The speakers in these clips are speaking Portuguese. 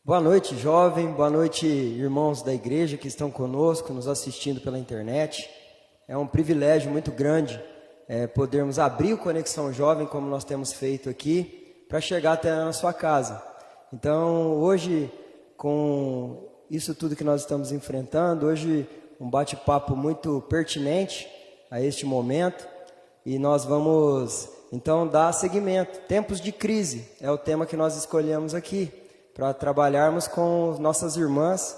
Boa noite, jovem. Boa noite, irmãos da igreja que estão conosco, nos assistindo pela internet. É um privilégio muito grande podermos abrir o Conexão Jovem, como nós temos feito aqui, para chegar até na sua casa. Então, hoje, com isso tudo que nós estamos enfrentando, hoje um bate-papo muito pertinente a este momento, e nós vamos, então, dar seguimento. Tempos de crise é o tema que nós escolhemos aqui, para trabalharmos com nossas irmãs,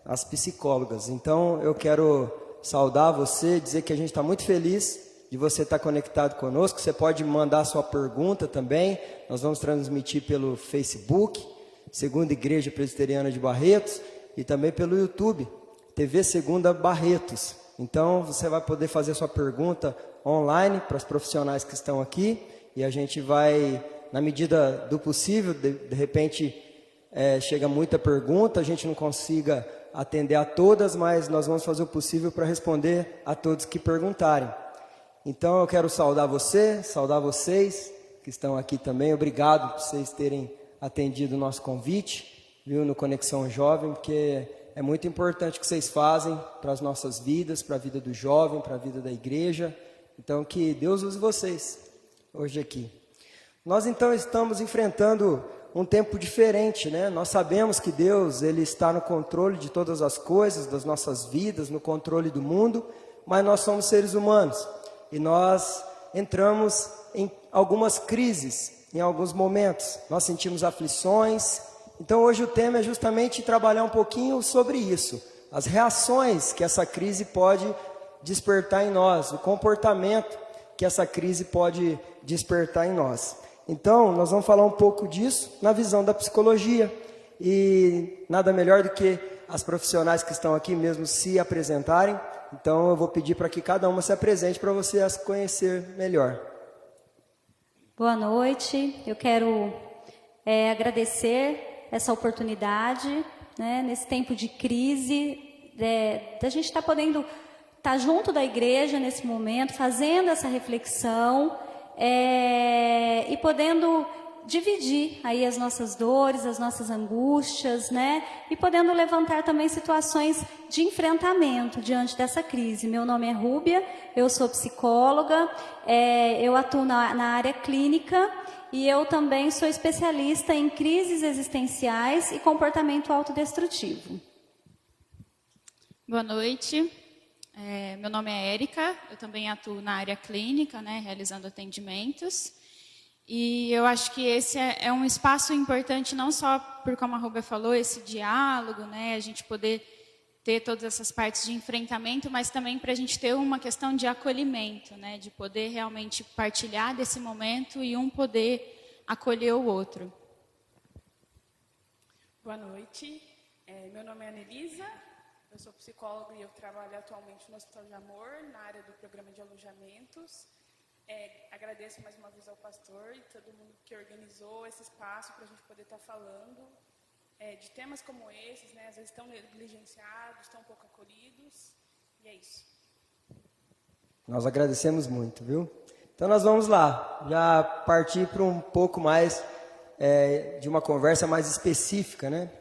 as psicólogas. Então, eu quero saudar você, dizer que a gente está muito feliz de você estar conectado conosco. Você pode mandar sua pergunta também. Nós vamos transmitir pelo Facebook, Segunda Igreja Presbiteriana de Barretos, e também pelo YouTube, TV Segunda Barretos. Então, você vai poder fazer sua pergunta online para os profissionais que estão aqui, e a gente vai, na medida do possível, de repente... chega muita pergunta, a gente não consiga atender a todas, mas nós vamos fazer o possível para responder a todos que perguntarem. Então eu quero saudar você, saudar vocês que estão aqui também. Obrigado por vocês terem atendido o nosso convite, viu, no Conexão Jovem, porque é muito importante o que vocês fazem para as nossas vidas, para a vida do jovem, para a vida da igreja. Então que Deus use vocês hoje aqui. Nós então estamos enfrentando um tempo diferente, né? Nós sabemos que Deus, Ele está no controle de todas as coisas, das nossas vidas, no controle do mundo, mas nós somos seres humanos e nós entramos em algumas crises, em alguns momentos, nós sentimos aflições. Então hoje o tema é justamente trabalhar um pouquinho sobre isso, as reações que essa crise pode despertar em nós, o comportamento que essa crise pode despertar em nós. Então, nós vamos falar um pouco disso na visão da psicologia. E nada melhor do que as profissionais que estão aqui mesmo se apresentarem. Então, eu vou pedir para que cada uma se apresente para você as conhecer melhor. Boa noite. Eu quero agradecer essa oportunidade, né, nesse tempo de crise, da gente estar podendo estar junto da igreja nesse momento, fazendo essa reflexão, e podendo dividir aí as nossas dores, as nossas angústias, né? E podendo levantar também situações de enfrentamento diante dessa crise. Meu nome é Rúbia, eu sou psicóloga, eu atuo na área clínica e eu também sou especialista em crises existenciais e comportamento autodestrutivo. Boa noite. Meu nome é Érica, eu também atuo na área clínica, né, realizando atendimentos. E eu acho que esse é um espaço importante, não só por, como a Rúbia falou, esse diálogo, né, a gente poder ter todas essas partes de enfrentamento, mas também para a gente ter uma questão de acolhimento, né, de poder realmente partilhar desse momento e um poder acolher o outro. Boa noite, meu nome é Anelisa. Eu sou psicóloga e eu trabalho atualmente no Hospital de Amor, na área do programa de alojamentos. Agradeço mais uma vez ao pastor e todo mundo que organizou esse espaço para a gente poder estar falando de temas como esses, né? Às vezes estão negligenciados, estão pouco acolhidos, e é isso. Nós agradecemos muito, viu? Então nós vamos lá, já partir para um pouco mais de uma conversa mais específica, né?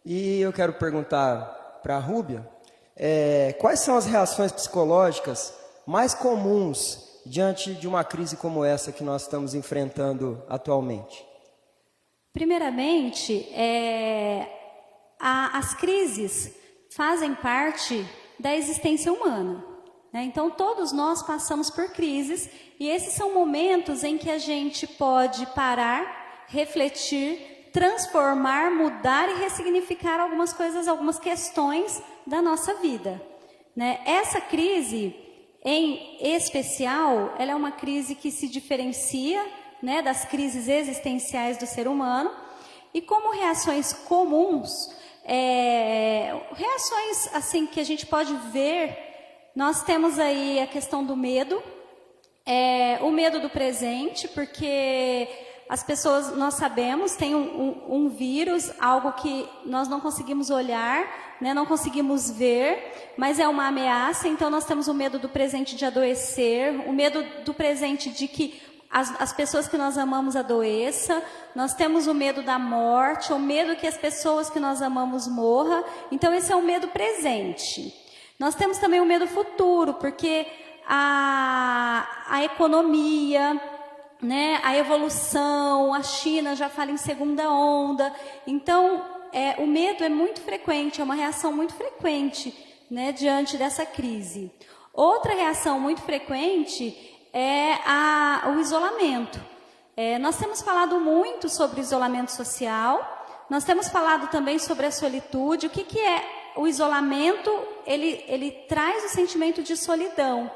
E eu quero perguntar para a Rúbia, quais são as reações psicológicas mais comuns diante de uma crise como essa que nós estamos enfrentando atualmente? Primeiramente, as crises fazem parte da existência humana, né? Então, todos nós passamos por crises e esses são momentos em que a gente pode parar, refletir, transformar, mudar e ressignificar algumas coisas, algumas questões da nossa vida, né? Essa crise, em especial, ela é uma crise que se diferencia, né, das crises existenciais do ser humano e como reações comuns, reações assim que a gente pode ver, nós temos aí a questão do medo, o medo do presente, porque as pessoas, nós sabemos, tem um vírus, algo que nós não conseguimos olhar, né, não conseguimos ver, mas é uma ameaça. Então nós temos o medo do presente de adoecer, o medo do presente de que as pessoas que nós amamos adoeçam, nós temos o medo da morte, o medo que as pessoas que nós amamos morram. Então, esse é um medo presente. Nós temos também o medo futuro, porque a economia, né, a evolução, a China já fala em segunda onda. Então, o medo é muito frequente, é uma reação muito frequente, né, diante dessa crise. Outra reação muito frequente é o isolamento. Nós temos falado muito sobre o isolamento social, nós temos falado também sobre a solitude. O que é o isolamento? Ele traz o sentimento de solidão,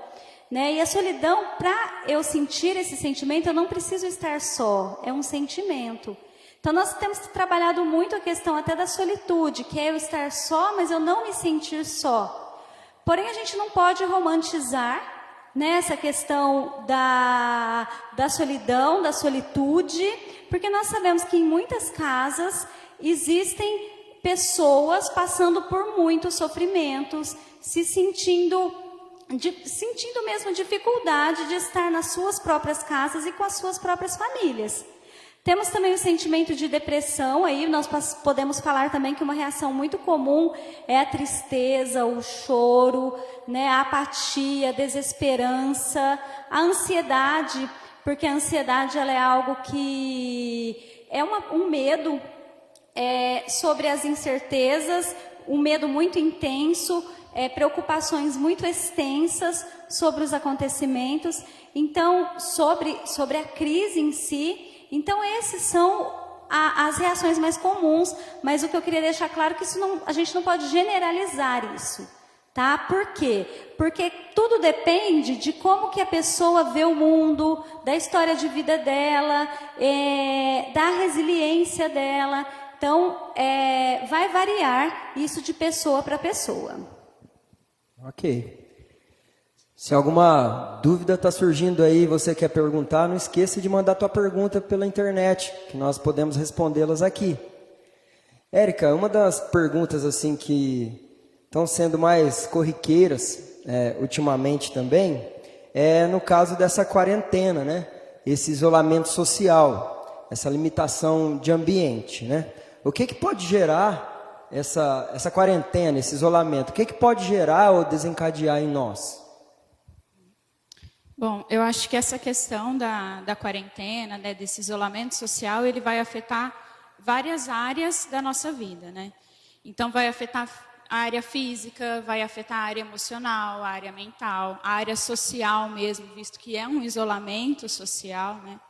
né? E a solidão, para eu sentir esse sentimento, eu não preciso estar só, é um sentimento. Então, nós temos trabalhado muito a questão até da solitude, que é eu estar só, mas eu não me sentir só. Porém, a gente não pode romantizar, né, essa questão da solidão, da solitude, porque nós sabemos que em muitas casas existem pessoas passando por muitos sofrimentos, sentindo mesmo dificuldade de estar nas suas próprias casas e com as suas próprias famílias. Temos também o sentimento de depressão, aí nós podemos falar também que uma reação muito comum é a tristeza, o choro, né, a apatia, a desesperança, a ansiedade, porque a ansiedade ela é algo que é um medo sobre as incertezas, um medo muito intenso, preocupações muito extensas sobre os acontecimentos, então sobre a crise em si. Então, esses são as reações mais comuns, mas o que eu queria deixar claro é que a gente não pode generalizar isso, tá? Por quê? Porque tudo depende de como que a pessoa vê o mundo, da história de vida dela, da resiliência dela. Então, vai variar isso de pessoa para pessoa. Ok. Se alguma dúvida está surgindo aí e você quer perguntar, não esqueça de mandar tua pergunta pela internet, que nós podemos respondê-las aqui. Érica, uma das perguntas assim que estão sendo mais corriqueiras ultimamente também é no caso dessa quarentena, né? Esse isolamento social, essa limitação de ambiente, né? O que pode gerar essa quarentena, esse isolamento? O que pode gerar ou desencadear em nós? Bom, eu acho que essa questão da quarentena, né, desse isolamento social, ele vai afetar várias áreas da nossa vida, né? Então, vai afetar a área física, vai afetar a área emocional, a área mental, a área social mesmo, visto que é um isolamento social, né?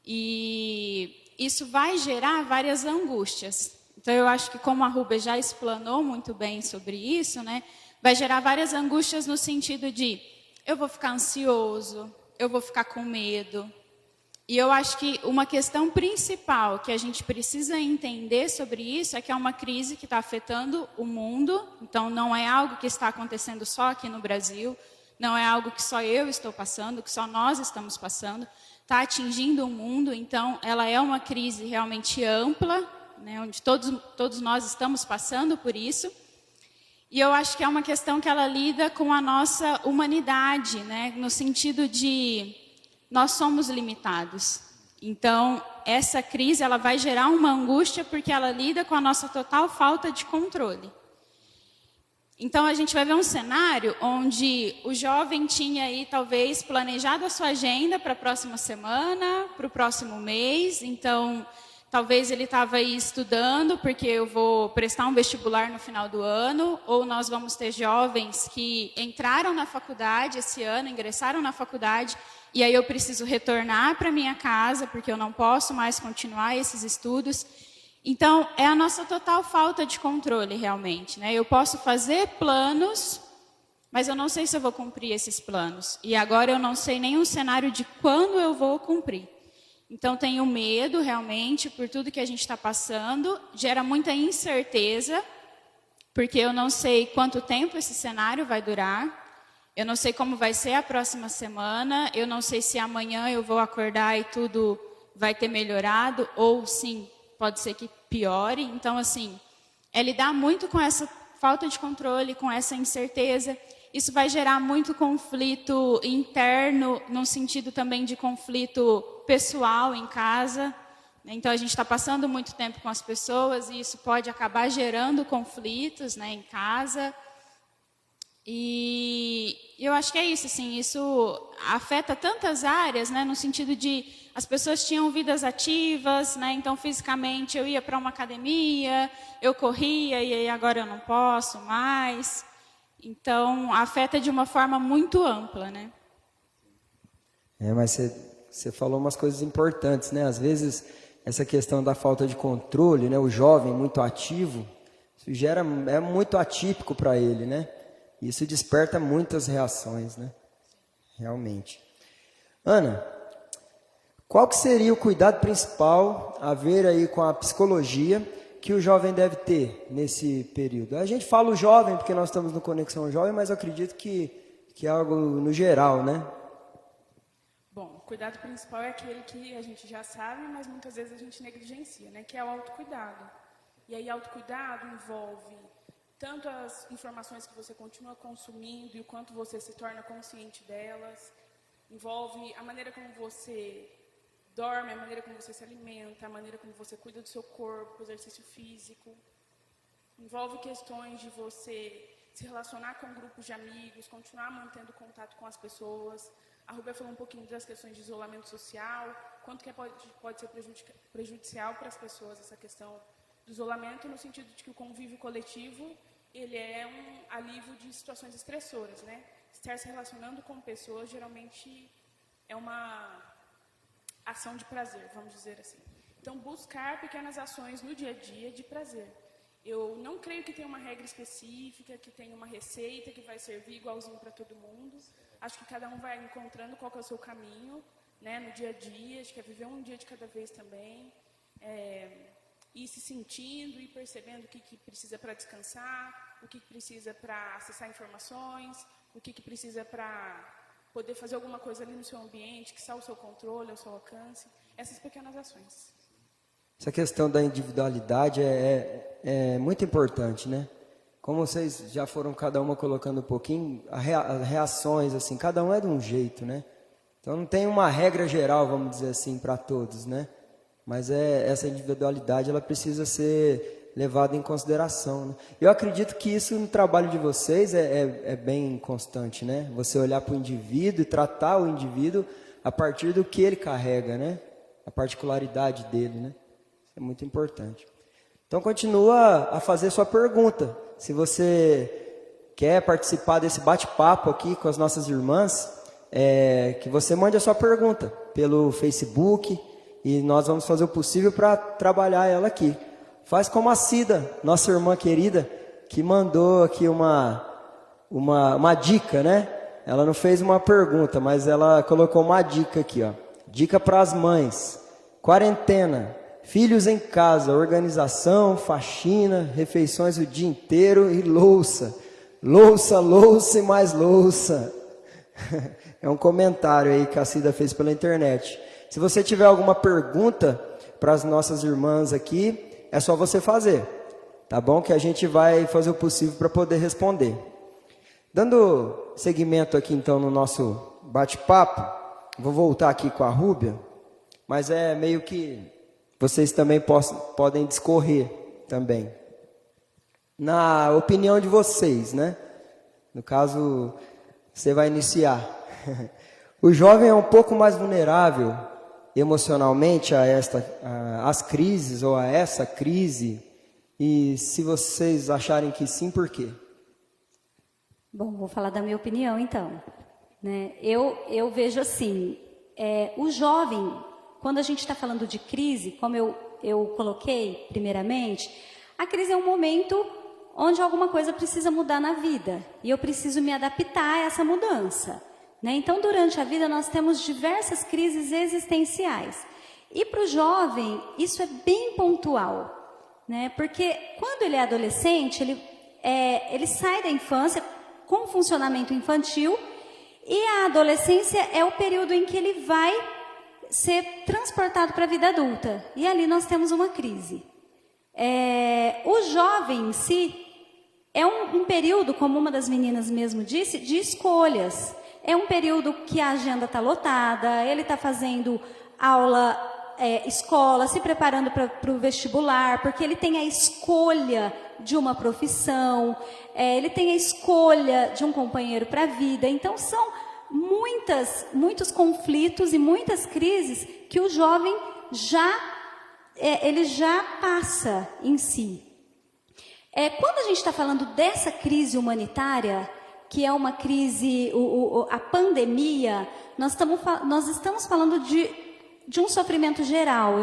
E isso vai gerar várias angústias. Então, eu acho que como a Rúbia já explanou muito bem sobre isso, né, vai gerar várias angústias no sentido de eu vou ficar ansioso, eu vou ficar com medo. E eu acho que uma questão principal que a gente precisa entender sobre isso é que é uma crise que está afetando o mundo. Então, não é algo que está acontecendo só aqui no Brasil, não é algo que só eu estou passando, que só nós estamos passando. Está atingindo o mundo, então ela é uma crise realmente ampla, né, onde todos nós estamos passando por isso. E eu acho que é uma questão que ela lida com a nossa humanidade, né? No sentido de nós somos limitados. Então, essa crise ela vai gerar uma angústia porque ela lida com a nossa total falta de controle. Então, a gente vai ver um cenário onde o jovem tinha aí, talvez, planejado a sua agenda para a próxima semana, para o próximo mês. Então, talvez ele estava aí estudando, porque eu vou prestar um vestibular no final do ano, ou nós vamos ter jovens que entraram na faculdade esse ano, ingressaram na faculdade, e aí eu preciso retornar para minha casa, porque eu não posso mais continuar esses estudos. Então, é a nossa total falta de controle, realmente, né? Eu posso fazer planos, mas eu não sei se eu vou cumprir esses planos. E agora eu não sei nenhum cenário de quando eu vou cumprir. Então, tenho medo, realmente, por tudo que a gente está passando. Gera muita incerteza, porque eu não sei quanto tempo esse cenário vai durar. Eu não sei como vai ser a próxima semana. Eu não sei se amanhã eu vou acordar e tudo vai ter melhorado, ou sim, pode ser que piore. Então, assim, é lidar muito com essa falta de controle, com essa incerteza. isso vai gerar muito conflito interno, num sentido também de conflito pessoal em casa. Então, a gente está passando muito tempo com as pessoas e isso pode acabar gerando conflitos, né, em casa. E eu acho que é isso, assim, isso afeta tantas áreas, né, no sentido de as pessoas tinham vidas ativas, né, então fisicamente eu ia para uma academia, eu corria e aí agora eu não posso mais. Então, afeta de uma forma muito ampla, né? Mas você falou umas coisas importantes, né? Às vezes, essa questão da falta de controle, né? O jovem muito ativo, isso é muito atípico para ele, né? Isso desperta muitas reações, né? Realmente. Ana, qual que seria o cuidado principal a ver aí com a psicologia que o jovem deve ter nesse período? A gente fala o jovem porque nós estamos no Conexão Jovem, mas eu acredito que é algo no geral, né? Bom, o cuidado principal é aquele que a gente já sabe, mas muitas vezes a gente negligencia, né? Que é o autocuidado. E aí, autocuidado envolve tanto as informações que você continua consumindo e o quanto você se torna consciente delas, envolve a maneira como você dorme, a maneira como você se alimenta, a maneira como você cuida do seu corpo, o exercício físico. Envolve questões de você se relacionar com grupos de amigos, continuar mantendo contato com as pessoas. A Rubia falou um pouquinho das questões de isolamento social, quanto que pode ser prejudicial para as pessoas essa questão do isolamento, no sentido de que o convívio coletivo, ele é um alívio de situações estressoras, né? Estar se relacionando com pessoas, geralmente, é uma ação de prazer, vamos dizer assim. Então, buscar pequenas ações no dia a dia de prazer. Eu não creio que tenha uma regra específica, que tenha uma receita que vai servir igualzinho para todo mundo. Acho que cada um vai encontrando qual que é o seu caminho, né, no dia a dia. Acho que é viver um dia de cada vez também. Ir se sentindo e percebendo o que precisa para descansar, o que precisa para acessar informações, o que precisa para poder fazer alguma coisa ali no seu ambiente, que está ao seu controle, ao seu alcance. Essas pequenas ações. Essa questão da individualidade é muito importante, né? Como vocês já foram cada uma colocando um pouquinho, as reações, assim, cada um é de um jeito, né? Então não tem uma regra geral, vamos dizer assim, para todos, né? Mas essa individualidade, ela precisa ser levada em consideração, né? Eu acredito que isso no trabalho de vocês é bem constante, né? Você olhar para o indivíduo e tratar o indivíduo a partir do que ele carrega, né? A particularidade dele, né? É muito importante. Então, continua a fazer sua pergunta. Se você quer participar desse bate-papo aqui com as nossas irmãs, que você mande a sua pergunta pelo Facebook e nós vamos fazer o possível para trabalhar ela aqui. Faz como a Cida, nossa irmã querida, que mandou aqui uma dica, né? Ela não fez uma pergunta, mas ela colocou uma dica aqui, ó. Dica para as mães. Quarentena. Filhos em casa, organização, faxina, refeições o dia inteiro e louça. Louça, louça e mais louça. É um comentário aí que a Cida fez pela internet. Se você tiver alguma pergunta para as nossas irmãs aqui, é só você fazer, tá bom? Que a gente vai fazer o possível para poder responder. Dando seguimento aqui então no nosso bate-papo, vou voltar aqui com a Rúbia, mas é meio que vocês também podem discorrer também. Na opinião de vocês, né? No caso, você vai iniciar. O jovem é um pouco mais vulnerável emocionalmente às crises ou a essa crise? E se vocês acharem que sim, por quê? Bom, vou falar da minha opinião então. Né? Eu vejo assim, o jovem, quando a gente está falando de crise, como eu coloquei primeiramente, a crise é um momento onde alguma coisa precisa mudar na vida. E eu preciso me adaptar a essa mudança. Né? Então, durante a vida, nós temos diversas crises existenciais. E para o jovem, isso é bem pontual. Né? Porque quando ele é adolescente, ele sai da infância com funcionamento infantil e a adolescência é o período em que ele vai ser transportado para a vida adulta. E ali nós temos uma crise. O jovem em si, é um período, como uma das meninas mesmo disse, de escolhas. É um período que a agenda está lotada, ele está fazendo aula, escola, se preparando para o vestibular, porque ele tem a escolha de uma profissão, ele tem a escolha de um companheiro para a vida. Então, são muitos conflitos e muitas crises que o jovem ele já passa em si. Quando a gente está falando dessa crise humanitária, que é uma crise, a pandemia, nós estamos falando de um sofrimento geral.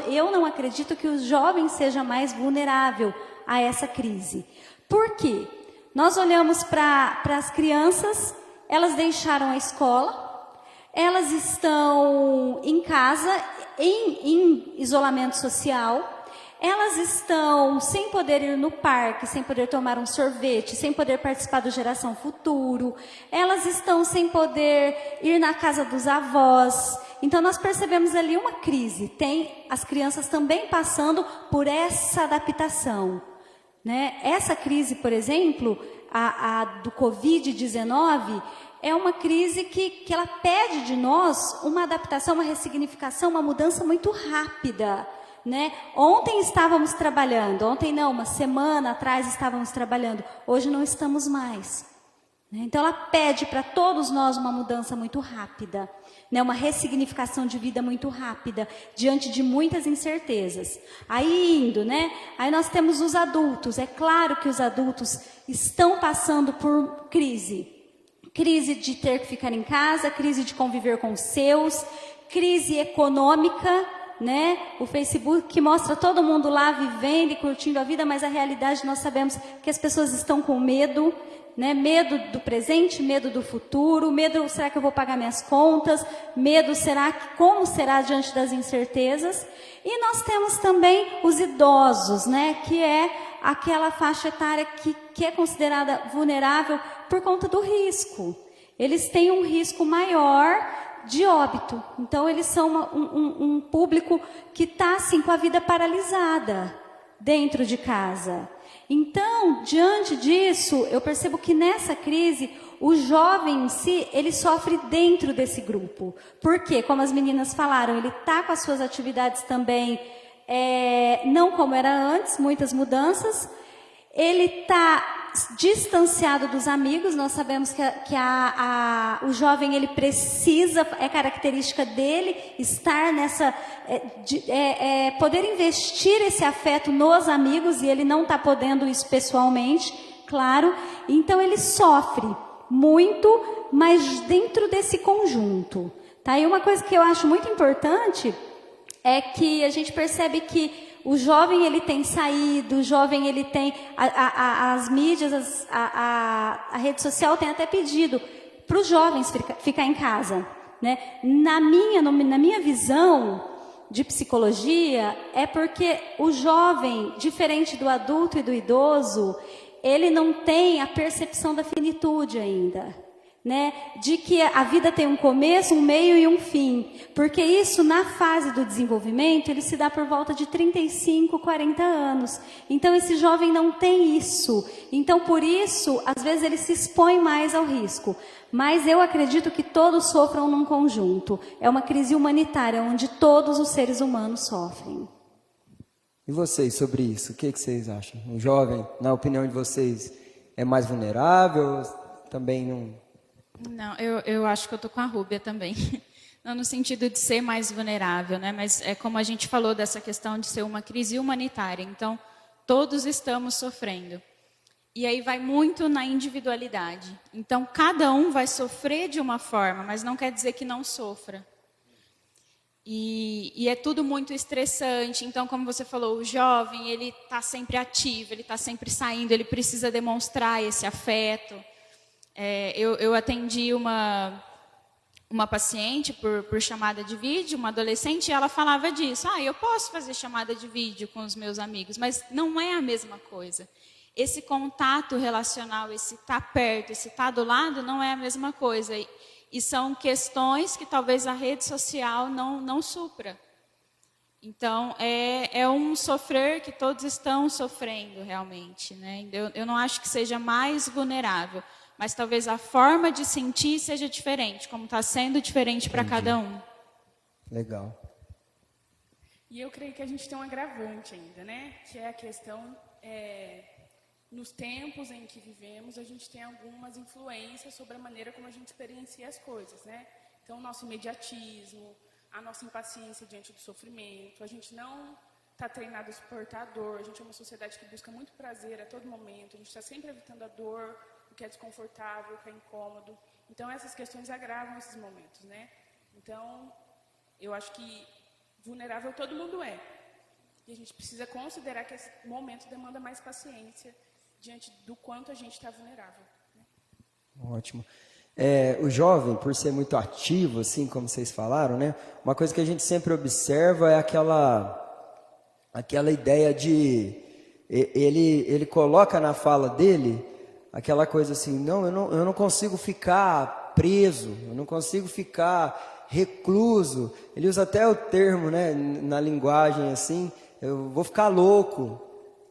Eu não acredito que o jovem seja mais vulnerável a essa crise. Por quê? Nós olhamos para as crianças, elas deixaram a escola, elas estão em casa, em isolamento social, elas estão sem poder ir no parque, sem poder tomar um sorvete, sem poder participar do Geração Futuro, elas estão sem poder ir na casa dos avós. Então, nós percebemos ali uma crise. Tem as crianças também passando por essa adaptação, né? Essa crise, por exemplo, a do Covid-19, é uma crise que ela pede de nós uma adaptação, uma ressignificação, uma mudança muito rápida, né? Ontem estávamos trabalhando, uma semana atrás estávamos trabalhando, hoje não estamos mais. Então ela pede para todos nós uma mudança muito rápida, né? Uma ressignificação de vida muito rápida, diante de muitas incertezas. Aí nós temos os adultos. É claro que os adultos estão passando por crise de ter que ficar em casa, crise de conviver com os seus, crise econômica, né? O Facebook que mostra todo mundo lá vivendo e curtindo a vida, mas a realidade nós sabemos que as pessoas estão com medo, né? Medo do presente, medo do futuro, medo, será que eu vou pagar minhas contas? Medo, como será diante das incertezas? E nós temos também os idosos, né? Que é aquela faixa etária que é considerada vulnerável por conta do risco. Eles têm um risco maior de óbito. Então, eles são um público que está assim, com a vida paralisada dentro de casa. Então, diante disso, eu percebo que nessa crise, o jovem em si, ele sofre dentro desse grupo. Por quê? Como as meninas falaram, ele está com as suas atividades também, não como era antes, muitas mudanças. Ele está distanciado dos amigos. Nós sabemos que o jovem, ele precisa, é característica dele estar poder investir esse afeto nos amigos, e ele não está podendo isso pessoalmente, claro. Então ele sofre muito, mas dentro desse conjunto, tá? E uma coisa que eu acho muito importante é que a gente percebe que o jovem, ele tem saído, o jovem, ele tem, as mídias, a rede social tem até pedido para os jovens ficar em casa, né? Na minha visão de psicologia, é porque o jovem, diferente do adulto e do idoso, ele não tem a percepção da finitude ainda, né? De que a vida tem um começo, um meio e um fim. Porque isso, na fase do desenvolvimento, ele se dá por volta de 35, 40 anos. Então, esse jovem não tem isso. Então, por isso, às vezes, ele se expõe mais ao risco. Mas eu acredito que todos sofram num conjunto. É uma crise humanitária, onde todos os seres humanos sofrem. E vocês, sobre isso, o que vocês acham? O jovem, na opinião de vocês, é mais vulnerável? Também não... Não, eu acho que eu estou com a Rúbia também. Não no sentido de ser mais vulnerável, né? Mas é como a gente falou dessa questão de ser uma crise humanitária. Então, todos estamos sofrendo. E aí vai muito na individualidade. Então, cada um vai sofrer de uma forma, mas não quer dizer que não sofra. E é tudo muito estressante. Então, como você falou, o jovem, ele está sempre ativo, ele está sempre saindo, ele precisa demonstrar esse afeto. Eu atendi uma paciente por chamada de vídeo, uma adolescente, e ela falava disso. Eu posso fazer chamada de vídeo com os meus amigos, mas não é a mesma coisa. Esse contato relacional, esse estar perto, esse estar do lado, não é a mesma coisa. E são questões que talvez a rede social não supra. Então, é um sofrer que todos estão sofrendo realmente, né? Eu não acho que seja mais vulnerável, mas talvez a forma de sentir seja diferente, como está sendo diferente para cada um. Legal. E eu creio que a gente tem um agravante ainda, né? Que é a questão, nos tempos em que vivemos, a gente tem algumas influências sobre a maneira como a gente experiencia as coisas, né? Então, o nosso imediatismo, a nossa impaciência diante do sofrimento, a gente não está treinado a suportar a dor, a gente é uma sociedade que busca muito prazer a todo momento, a gente está sempre evitando a dor, o que é desconfortável, o que é incômodo. Então, essas questões agravam esses momentos, né? Então, eu acho que vulnerável todo mundo é. E a gente precisa considerar que esse momento demanda mais paciência diante do quanto a gente está vulnerável. Né? Ótimo. O jovem, por ser muito ativo, assim como vocês falaram, né? Uma coisa que a gente sempre observa é aquela ideia de ele coloca na fala dele aquela coisa assim, não, eu não consigo ficar preso, eu não consigo ficar recluso. Ele usa até o termo, né, na linguagem assim, eu vou ficar louco,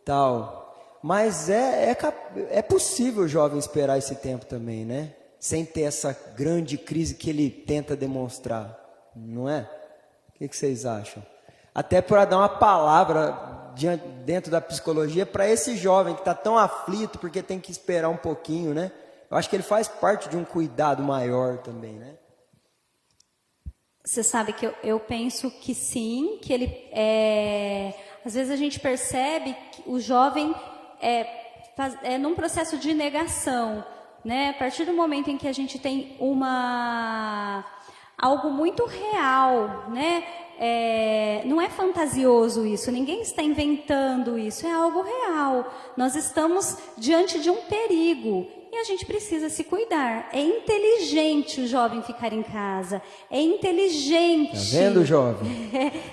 tal. Mas é possível o jovem esperar esse tempo também, né? Sem ter essa grande crise que ele tenta demonstrar, não é? O que vocês acham? Até para dar uma palavra dentro da psicologia para esse jovem que está tão aflito porque tem que esperar um pouquinho, né? Eu acho que ele faz parte de um cuidado maior também, né? Você sabe que eu penso que sim, que ele às vezes a gente percebe que o jovem é num processo de negação, né? A partir do momento em que a gente tem algo muito real, né? Não é fantasioso isso, ninguém está inventando isso, é algo real. Nós estamos diante de um perigo e a gente precisa se cuidar. É inteligente o jovem ficar em casa, é inteligente. Tá vendo, jovem?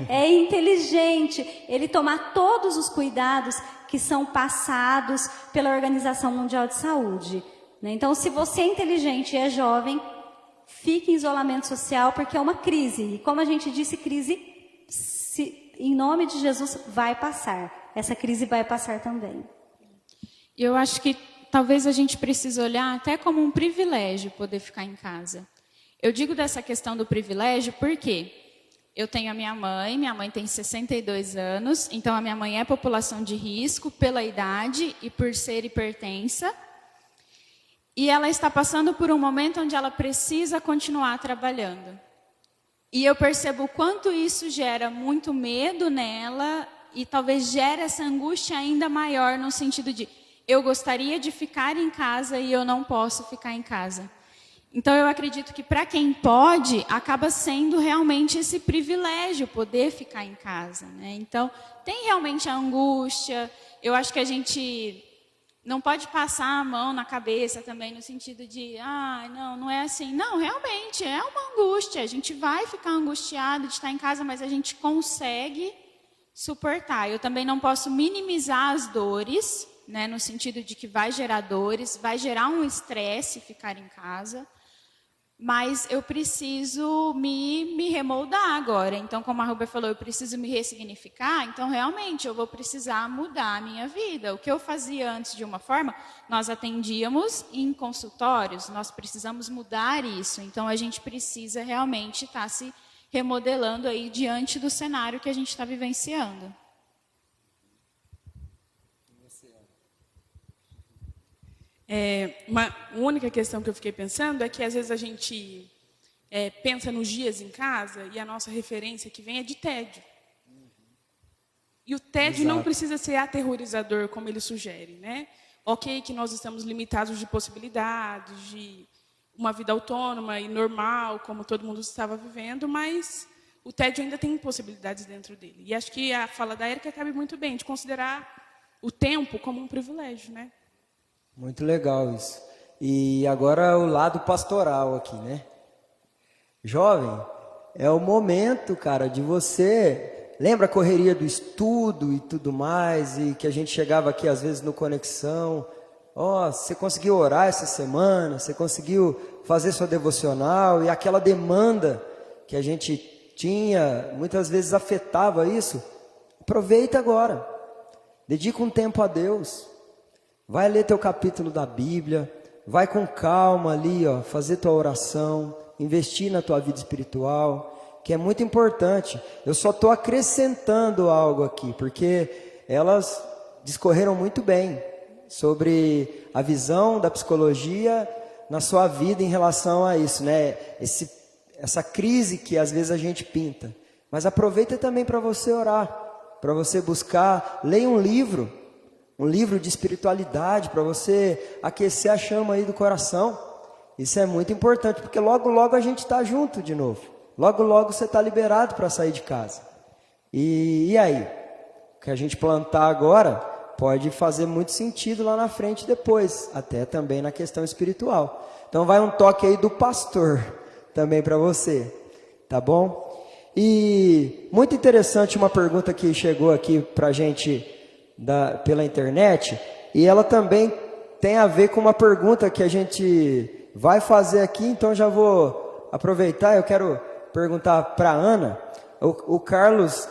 É inteligente ele tomar todos os cuidados que são passados pela Organização Mundial de Saúde. Então, se você é inteligente e é jovem, fique em isolamento social, porque é uma crise. E como a gente disse, crise, em nome de Jesus, vai passar. Essa crise vai passar também. Eu acho que talvez a gente precise olhar até como um privilégio poder ficar em casa. Eu digo dessa questão do privilégio porque eu tenho a minha mãe tem 62 anos, então a minha mãe é população de risco pela idade e por ser hipertensa. E ela está passando por um momento onde ela precisa continuar trabalhando. E eu percebo o quanto isso gera muito medo nela e talvez gere essa angústia ainda maior no sentido de eu gostaria de ficar em casa e eu não posso ficar em casa. Então eu acredito que para quem pode, acaba sendo realmente esse privilégio poder ficar em casa, né? Então tem realmente a angústia. Eu acho que a gente não pode passar a mão na cabeça também no sentido de, não é assim. Não, realmente é uma angústia. A gente vai ficar angustiado de estar em casa, mas a gente consegue suportar. Eu também não posso minimizar as dores, né, no sentido de que vai gerar dores, vai gerar um estresse ficar em casa. Mas eu preciso me remoldar agora. Então, como a Ruber falou, eu preciso me ressignificar. Então, realmente, eu vou precisar mudar a minha vida. O que eu fazia antes de uma forma, nós atendíamos em consultórios. Nós precisamos mudar isso. Então, a gente precisa realmente estar se remodelando aí diante do cenário que a gente está vivenciando. Uma única questão que eu fiquei pensando é que às vezes a gente pensa nos dias em casa e a nossa referência que vem é de tédio. E o tédio não precisa ser aterrorizador, como ele sugere, né? Ok, que nós estamos limitados de possibilidades, de uma vida autônoma e normal, como todo mundo estava vivendo, mas o tédio ainda tem possibilidades dentro dele. E acho que a fala da Érica cabe muito bem, de considerar o tempo como um privilégio, né? Muito legal isso. E agora o lado pastoral aqui, né? Jovem, é o momento, cara, de você... Lembra a correria do estudo e tudo mais, e que a gente chegava aqui às vezes no Conexão. Você conseguiu orar essa semana, você conseguiu fazer sua devocional, e aquela demanda que a gente tinha, muitas vezes afetava isso, aproveita agora. Dedica um tempo a Deus. Vai ler teu capítulo da Bíblia, vai com calma ali, ó, fazer tua oração, investir na tua vida espiritual, que é muito importante. Eu só estou acrescentando algo aqui, porque elas discorreram muito bem sobre a visão da psicologia na sua vida em relação a isso, né? Essa crise que às vezes a gente pinta. Mas aproveita também para você orar, para você buscar, leia um livro de espiritualidade, para você aquecer a chama aí do coração. Isso é muito importante, porque logo, logo a gente está junto de novo. Logo, logo você está liberado para sair de casa. E aí? O que a gente plantar agora pode fazer muito sentido lá na frente depois, até também na questão espiritual. Então vai um toque aí do pastor também para você, tá bom? E muito interessante uma pergunta que chegou aqui para a gente pela internet, e ela também tem a ver com uma pergunta que a gente vai fazer aqui, então já vou aproveitar. Eu quero perguntar para a Ana. O Carlos,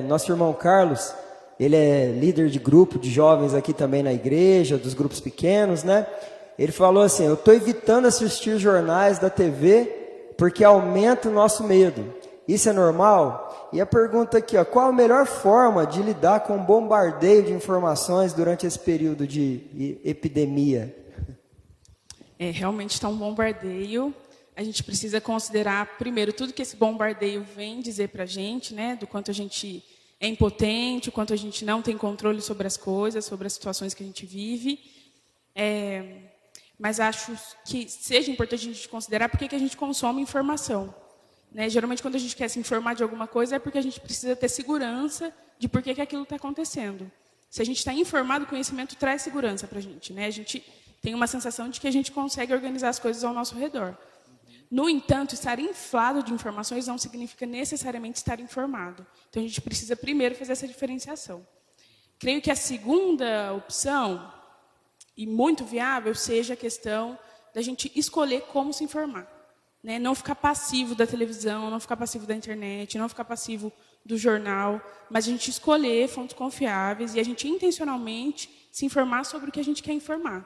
nosso irmão Carlos, ele é líder de grupo de jovens aqui também na igreja, dos grupos pequenos, né? Ele falou assim: eu estou evitando assistir jornais da TV porque aumenta o nosso medo. Isso é normal? E a pergunta aqui, ó, qual a melhor forma de lidar com o bombardeio de informações durante esse período de epidemia? Realmente está um bombardeio. A gente precisa considerar, primeiro, tudo que esse bombardeio vem dizer para a gente, né? Do quanto a gente é impotente, o quanto a gente não tem controle sobre as coisas, sobre as situações que a gente vive. Mas acho que seja importante a gente considerar por que a gente consome informação. Né? Geralmente, quando a gente quer se informar de alguma coisa, é porque a gente precisa ter segurança de por que aquilo está acontecendo. Se a gente está informado, o conhecimento traz segurança para a gente. Né? A gente tem uma sensação de que a gente consegue organizar as coisas ao nosso redor. No entanto, estar inflado de informações não significa necessariamente estar informado. Então, a gente precisa primeiro fazer essa diferenciação. Creio que a segunda opção, e muito viável, seja a questão da gente escolher como se informar. Né? Não ficar passivo da televisão, não ficar passivo da internet, não ficar passivo do jornal, mas a gente escolher fontes confiáveis e a gente intencionalmente se informar sobre o que a gente quer informar.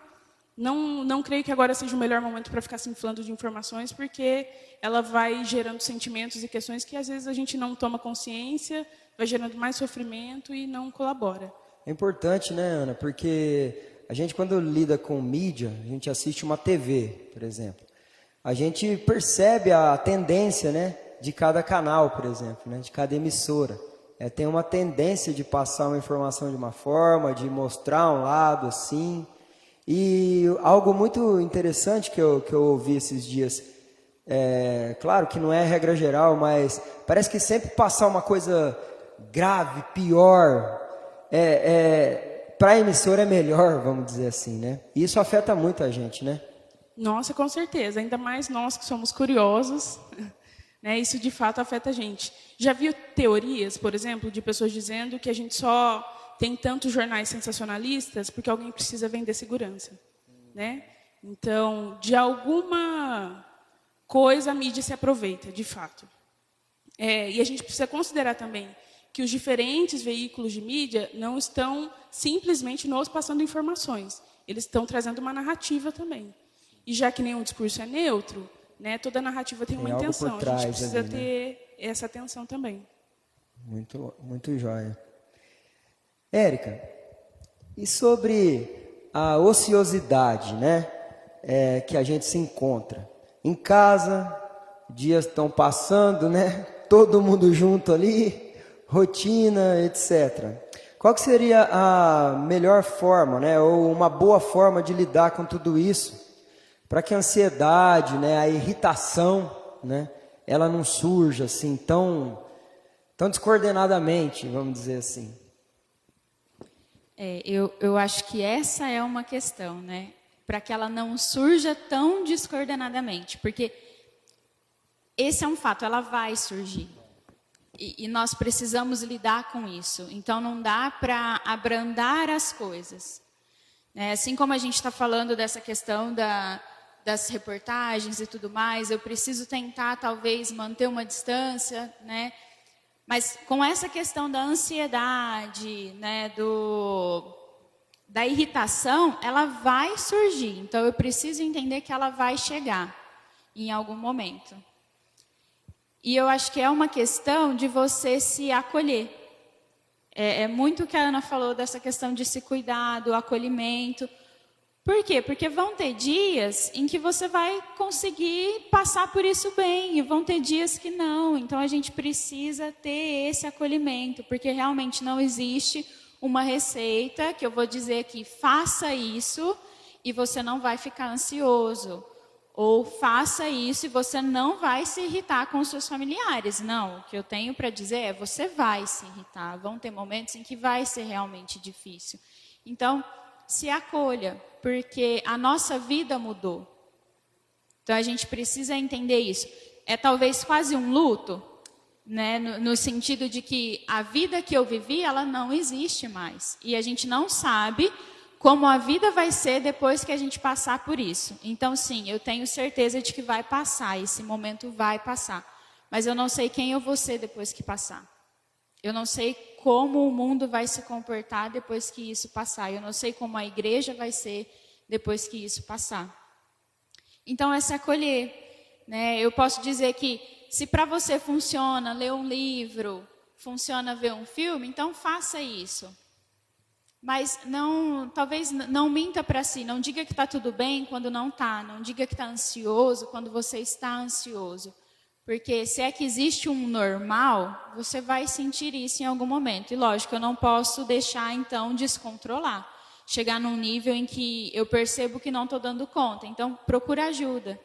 Não creio que agora seja o melhor momento para ficar se inflando de informações, porque ela vai gerando sentimentos e questões que às vezes a gente não toma consciência, vai gerando mais sofrimento e não colabora. É importante, né, Ana? Porque a gente, quando lida com mídia, a gente assiste uma TV, por exemplo. A gente percebe a tendência, né, de cada canal, por exemplo, né, de cada emissora. Tem uma tendência de passar uma informação de uma forma, de mostrar um lado assim. E algo muito interessante que eu ouvi esses dias, claro que não é regra geral, mas parece que sempre passar uma coisa grave, pior, para a emissora é melhor, vamos dizer assim, né? E isso afeta muito a gente, né? Nossa, com certeza. Ainda mais nós que somos curiosos, né? Isso de fato afeta a gente. Já viu teorias, por exemplo, de pessoas dizendo que a gente só tem tantos jornais sensacionalistas porque alguém precisa vender segurança, né? Então, de alguma coisa a mídia se aproveita, de fato. E a gente precisa considerar também que os diferentes veículos de mídia não estão simplesmente nos passando informações. Eles estão trazendo uma narrativa também. E já que nenhum discurso é neutro, né, toda narrativa tem uma intenção. A gente precisa ter essa atenção também. Muito, muito jóia. Érica, e sobre a ociosidade, né, que a gente se encontra? Em casa, dias estão passando, né, todo mundo junto ali, rotina, etc. Qual que seria a melhor forma, né, ou uma boa forma de lidar com tudo isso, para que a ansiedade, né, a irritação, né, ela não surja assim tão descoordenadamente, vamos dizer assim? Eu acho que essa é uma questão, né, para que ela não surja tão descoordenadamente, porque esse é um fato, ela vai surgir. E nós precisamos lidar com isso. Então, não dá para abrandar as coisas. Assim como a gente está falando dessa questão da das reportagens e tudo mais, eu preciso tentar talvez manter uma distância, né? Mas com essa questão da ansiedade, né, da irritação, ela vai surgir. Então eu preciso entender que ela vai chegar em algum momento. E eu acho que é uma questão de você se acolher. É muito o que a Ana falou dessa questão de se cuidar, do acolhimento. Por quê? Porque vão ter dias em que você vai conseguir passar por isso bem, e vão ter dias que não. Então a gente precisa ter esse acolhimento, porque realmente não existe uma receita que eu vou dizer que faça isso e você não vai ficar ansioso. Ou faça isso e você não vai se irritar com os seus familiares. Não, o que eu tenho para dizer é você vai se irritar. Vão ter momentos em que vai ser realmente difícil. Então, se acolha, porque a nossa vida mudou. Então, a gente precisa entender isso. É talvez quase um luto, né? No sentido de que a vida que eu vivi, ela não existe mais. E a gente não sabe como a vida vai ser depois que a gente passar por isso. Então, sim, eu tenho certeza de que vai passar, esse momento vai passar. Mas eu não sei quem eu vou ser depois que passar. Eu não sei como o mundo vai se comportar depois que isso passar. Eu não sei como a igreja vai ser depois que isso passar. Então, é se acolher, né? Eu posso dizer que se para você funciona ler um livro, funciona ver um filme, então faça isso. Mas talvez não minta para si, não diga que está tudo bem quando não está, não diga que está ansioso quando você está ansioso. Porque se é que existe um normal, você vai sentir isso em algum momento. E lógico, eu não posso deixar então descontrolar, chegar num nível em que eu percebo que não estou dando conta. Então procura ajuda.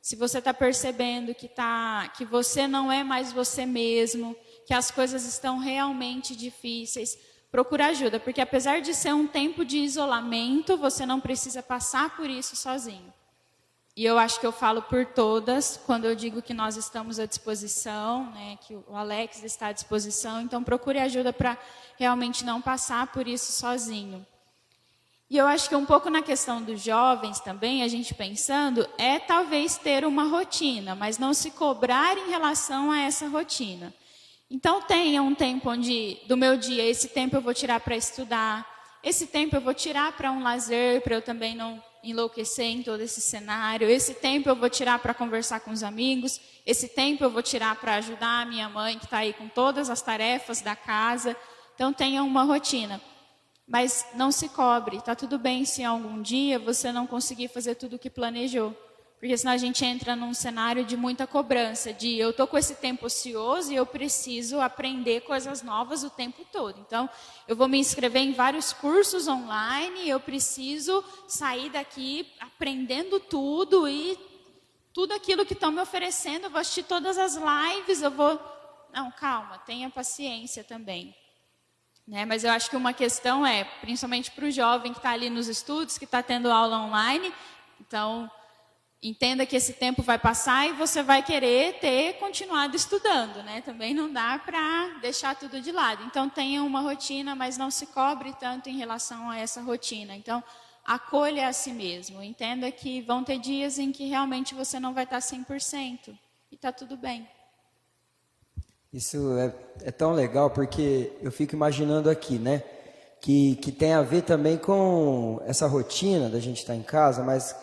Se você está percebendo que você não é mais você mesmo, que as coisas estão realmente difíceis, procura ajuda, porque apesar de ser um tempo de isolamento, você não precisa passar por isso sozinho. E eu acho que eu falo por todas, quando eu digo que nós estamos à disposição, né, que o Alex está à disposição, então procure ajuda para realmente não passar por isso sozinho. E eu acho que um pouco na questão dos jovens também, a gente pensando, é talvez ter uma rotina, mas não se cobrar em relação a essa rotina. Então tenha um tempo onde, do meu dia, esse tempo eu vou tirar para estudar, esse tempo eu vou tirar para um lazer, para eu também não enlouquecer em todo esse cenário, esse tempo eu vou tirar para conversar com os amigos, esse tempo eu vou tirar para ajudar a minha mãe, que está aí com todas as tarefas da casa. Então tenha uma rotina, mas não se cobre, está tudo bem se algum dia você não conseguir fazer tudo o que planejou. Porque senão a gente entra num cenário de muita cobrança, de eu estou com esse tempo ocioso e eu preciso aprender coisas novas o tempo todo. Então, eu vou me inscrever em vários cursos online, eu preciso sair daqui aprendendo tudo e tudo aquilo que estão me oferecendo, eu vou assistir todas as lives, eu vou... Não, calma, tenha paciência também. Né? Mas eu acho que uma questão é, principalmente para o jovem que está ali nos estudos, que está tendo aula online, então... Entenda que esse tempo vai passar e você vai querer ter continuado estudando, né? Também não dá para deixar tudo de lado. Então, tenha uma rotina, mas não se cobre tanto em relação a essa rotina. Então, acolha a si mesmo. Entenda que vão ter dias em que realmente você não vai estar 100%. E está tudo bem. Isso é tão legal, porque eu fico imaginando aqui, né? Que tem a ver também com essa rotina da gente estar em casa, mas...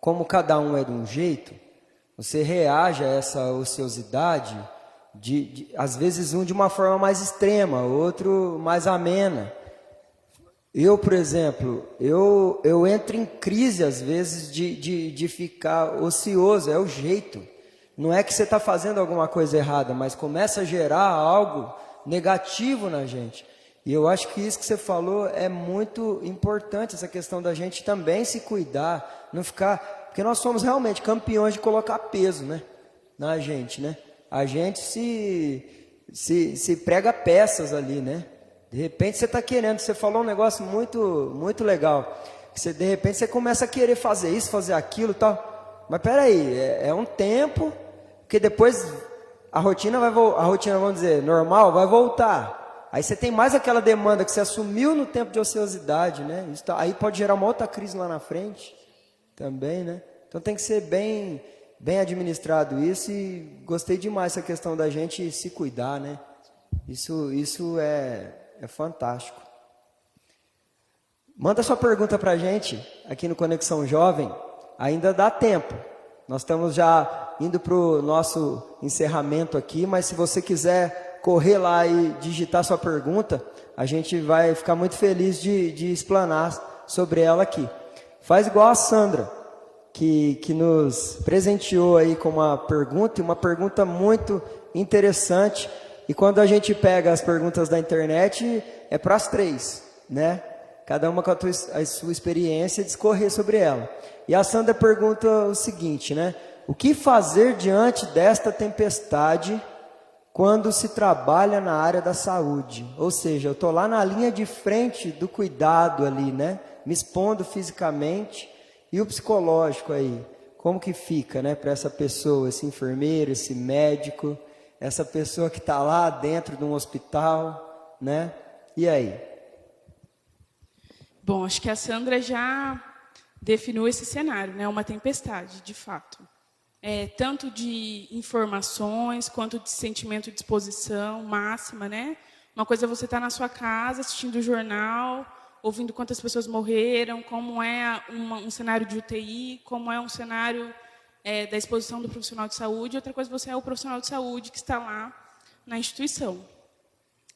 Como cada um é de um jeito, você reage a essa ociosidade, às vezes um de uma forma mais extrema, outro mais amena. Eu, por exemplo, eu entro em crise às vezes de ficar ocioso, é o jeito. Não é que você está fazendo alguma coisa errada, mas começa a gerar algo negativo na gente. E eu acho que isso que você falou é muito importante, essa questão da gente também se cuidar, não ficar... Porque nós somos realmente campeões de colocar peso, né, na gente, né? A gente se prega peças ali, né? De repente você está querendo, você falou um negócio muito, muito legal, que você, de repente você começa a querer fazer isso, fazer aquilo e tal. Mas peraí, é um tempo, porque depois a rotina, vamos dizer, normal, vai voltar. Aí você tem mais aquela demanda que você assumiu no tempo de ociosidade, né? Isso aí pode gerar uma outra crise lá na frente também, né? Então tem que ser bem, bem administrado isso, e gostei demais essa questão da gente se cuidar, né? Isso é fantástico. Manda sua pergunta para a gente aqui no Conexão Jovem, ainda dá tempo. Nós estamos já indo para o nosso encerramento aqui, mas se você quiser correr lá e digitar sua pergunta, a gente vai ficar muito feliz de explanar sobre ela aqui. Faz igual a Sandra, que nos presenteou aí com uma pergunta, e uma pergunta muito interessante. E quando a gente pega as perguntas da internet, é para as 3, né? Cada uma com a sua experiência, discorrer sobre ela. E a Sandra pergunta o seguinte, né? O que fazer diante desta tempestade quando se trabalha na área da saúde? Ou seja, eu estou lá na linha de frente do cuidado ali, né? Me expondo fisicamente. E o psicológico aí? Como que fica, né? Para essa pessoa, esse enfermeiro, esse médico, essa pessoa que está lá dentro de um hospital, né? E aí? Bom, acho que a Sandra já definiu esse cenário, né? Uma tempestade, de fato. Tanto de informações, quanto de sentimento de exposição máxima, né? Uma coisa é você estar na sua casa, assistindo o jornal, ouvindo quantas pessoas morreram, como é um cenário de UTI, como é um cenário da exposição do profissional de saúde. Outra coisa, você é o profissional de saúde que está lá na instituição.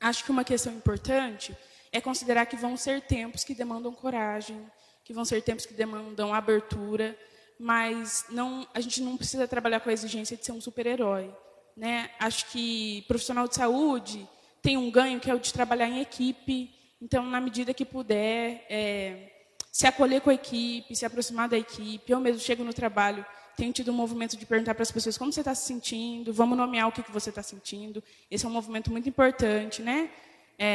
Acho que uma questão importante é considerar que vão ser tempos que demandam coragem, que vão ser tempos que demandam abertura, mas a gente não precisa trabalhar com a exigência de ser um super-herói, né? Acho que profissional de saúde tem um ganho que é o de trabalhar em equipe. Então, na medida que puder, se acolher com a equipe, se aproximar da equipe. Eu mesmo chego no trabalho, tenho tido um movimento de perguntar para as pessoas como você está se sentindo, vamos nomear o que você está sentindo. Esse é um movimento muito importante, né?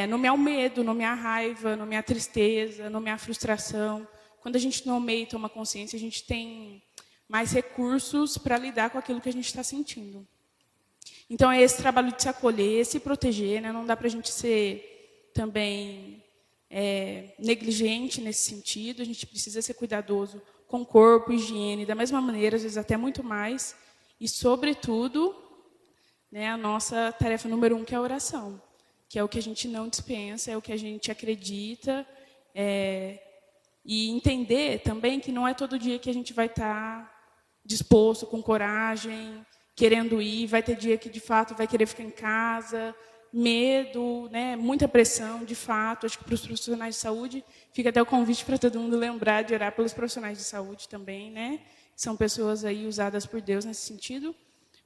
Nomear o medo, nomear a raiva, nomear a tristeza, nomear a frustração. Quando a gente nomeia e toma consciência, a gente tem mais recursos para lidar com aquilo que a gente está sentindo. Então, é esse trabalho de se acolher, se proteger, né? Não dá para a gente ser também negligente nesse sentido. A gente precisa ser cuidadoso com o corpo, higiene, da mesma maneira, às vezes até muito mais. E, sobretudo, né, a nossa tarefa número 1, que é a oração, que é o que a gente não dispensa, é o que a gente acredita, e entender também que não é todo dia que a gente vai estar disposto, com coragem, querendo ir, vai ter dia que, de fato, vai querer ficar em casa, medo, né, muita pressão, de fato. Acho que para os profissionais de saúde, fica até o convite para todo mundo lembrar de orar pelos profissionais de saúde também, né? São pessoas aí usadas por Deus nesse sentido,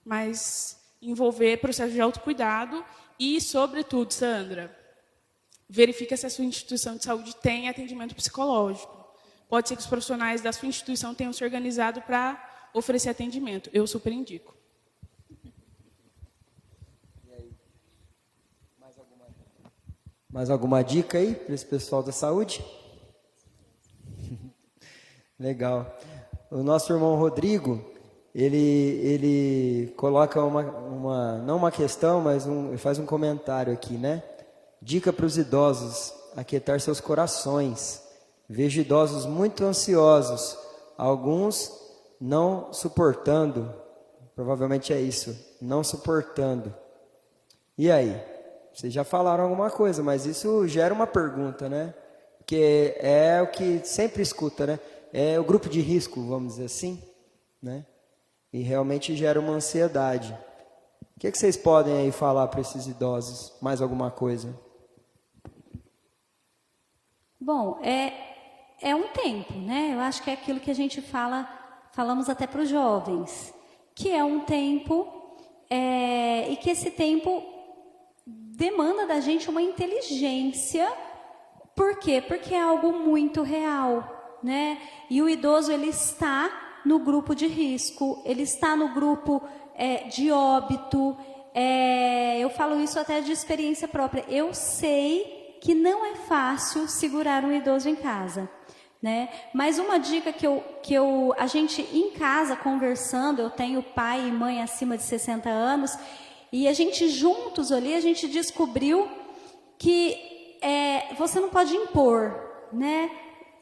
mas envolver processo de autocuidado e, sobretudo, Sandra, verifica se a sua instituição de saúde tem atendimento psicológico. Pode ser que os profissionais da sua instituição tenham se organizado para oferecer atendimento. Eu super indico. Mais alguma dica aí para esse pessoal da saúde? Legal. O nosso irmão Rodrigo, ele coloca não uma questão, mas ele faz um comentário aqui, né? Dica para os idosos: aquietar seus corações. Vejo idosos muito ansiosos, alguns não suportando, provavelmente é isso, não suportando. E aí? Vocês já falaram alguma coisa, mas isso gera uma pergunta, né? Porque é o que sempre escuta, né? É o grupo de risco, vamos dizer assim, né? E realmente gera uma ansiedade. O que vocês podem aí falar para esses idosos? Mais alguma coisa? Bom, é um tempo, né? Eu acho que é aquilo que a gente falamos até para os jovens, que é um tempo, e que esse tempo demanda da gente uma inteligência. Por quê? Porque é algo muito real, né? E o idoso, ele está no grupo de risco, ele está no grupo de óbito. Eu falo isso até de experiência própria. Eu sei que não é fácil segurar um idoso em casa, né? Mas uma dica a gente em casa conversando, eu tenho pai e mãe acima de 60 anos, e a gente juntos ali, a gente descobriu que você não pode impor, né?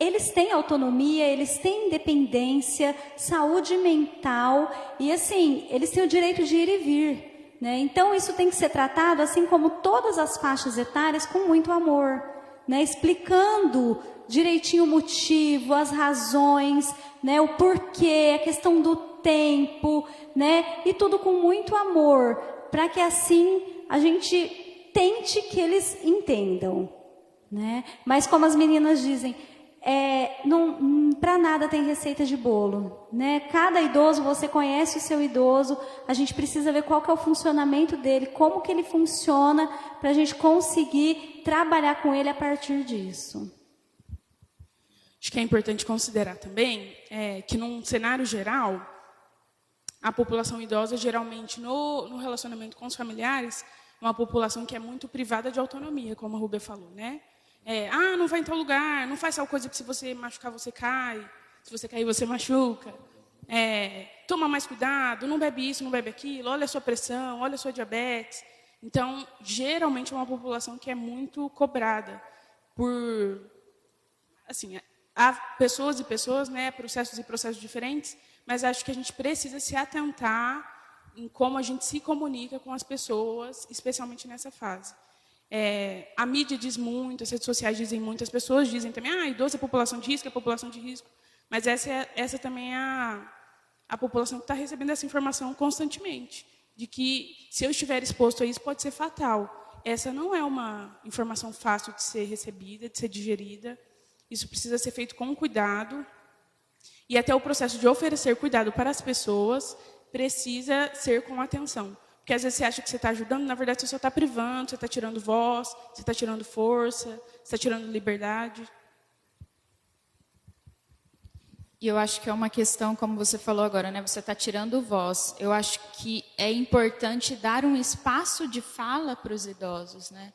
eles têm autonomia, eles têm independência, saúde mental e assim, eles têm o direito de ir e vir, né? Então isso tem que ser tratado, assim como todas as faixas etárias, com muito amor, né? Explicando direitinho o motivo, as razões, né? O porquê, a questão do tempo, né? E tudo com muito amor, para que assim a gente tente que eles entendam, né? Mas como as meninas dizem, para nada tem receita de bolo, né? Cada idoso, você conhece o seu idoso, a gente precisa ver qual que é o funcionamento dele, como que ele funciona, para a gente conseguir trabalhar com ele a partir disso. Acho que é importante considerar também que, num cenário geral, a população idosa, geralmente, no relacionamento com os familiares, é uma população que é muito privada de autonomia, como a Rubia falou, né? Não vai em tal lugar, não faz tal coisa que se você machucar, você cai. Se você cair, você machuca. Toma mais cuidado, não bebe isso, não bebe aquilo, olha a sua pressão, olha a sua diabetes. Então, geralmente, é uma população que é muito cobrada por... Assim, há pessoas e pessoas, né, processos e processos diferentes, mas acho que a gente precisa se atentar em como a gente se comunica com as pessoas, especialmente nessa fase. A mídia diz muito, as redes sociais dizem muito, as pessoas dizem também, idoso é população de risco, é população de risco. Mas essa também é a população que está recebendo essa informação constantemente, de que se eu estiver exposto a isso, pode ser fatal. Essa não é uma informação fácil de ser recebida, de ser digerida. Isso precisa ser feito com cuidado. E até o processo de oferecer cuidado para as pessoas precisa ser com atenção. Porque às vezes você acha que você está ajudando, na verdade você só está privando, você está tirando voz, você está tirando força, você está tirando liberdade. E eu acho que é uma questão, como você falou agora, né? Você está tirando voz. Eu acho que é importante dar um espaço de fala para os idosos, né?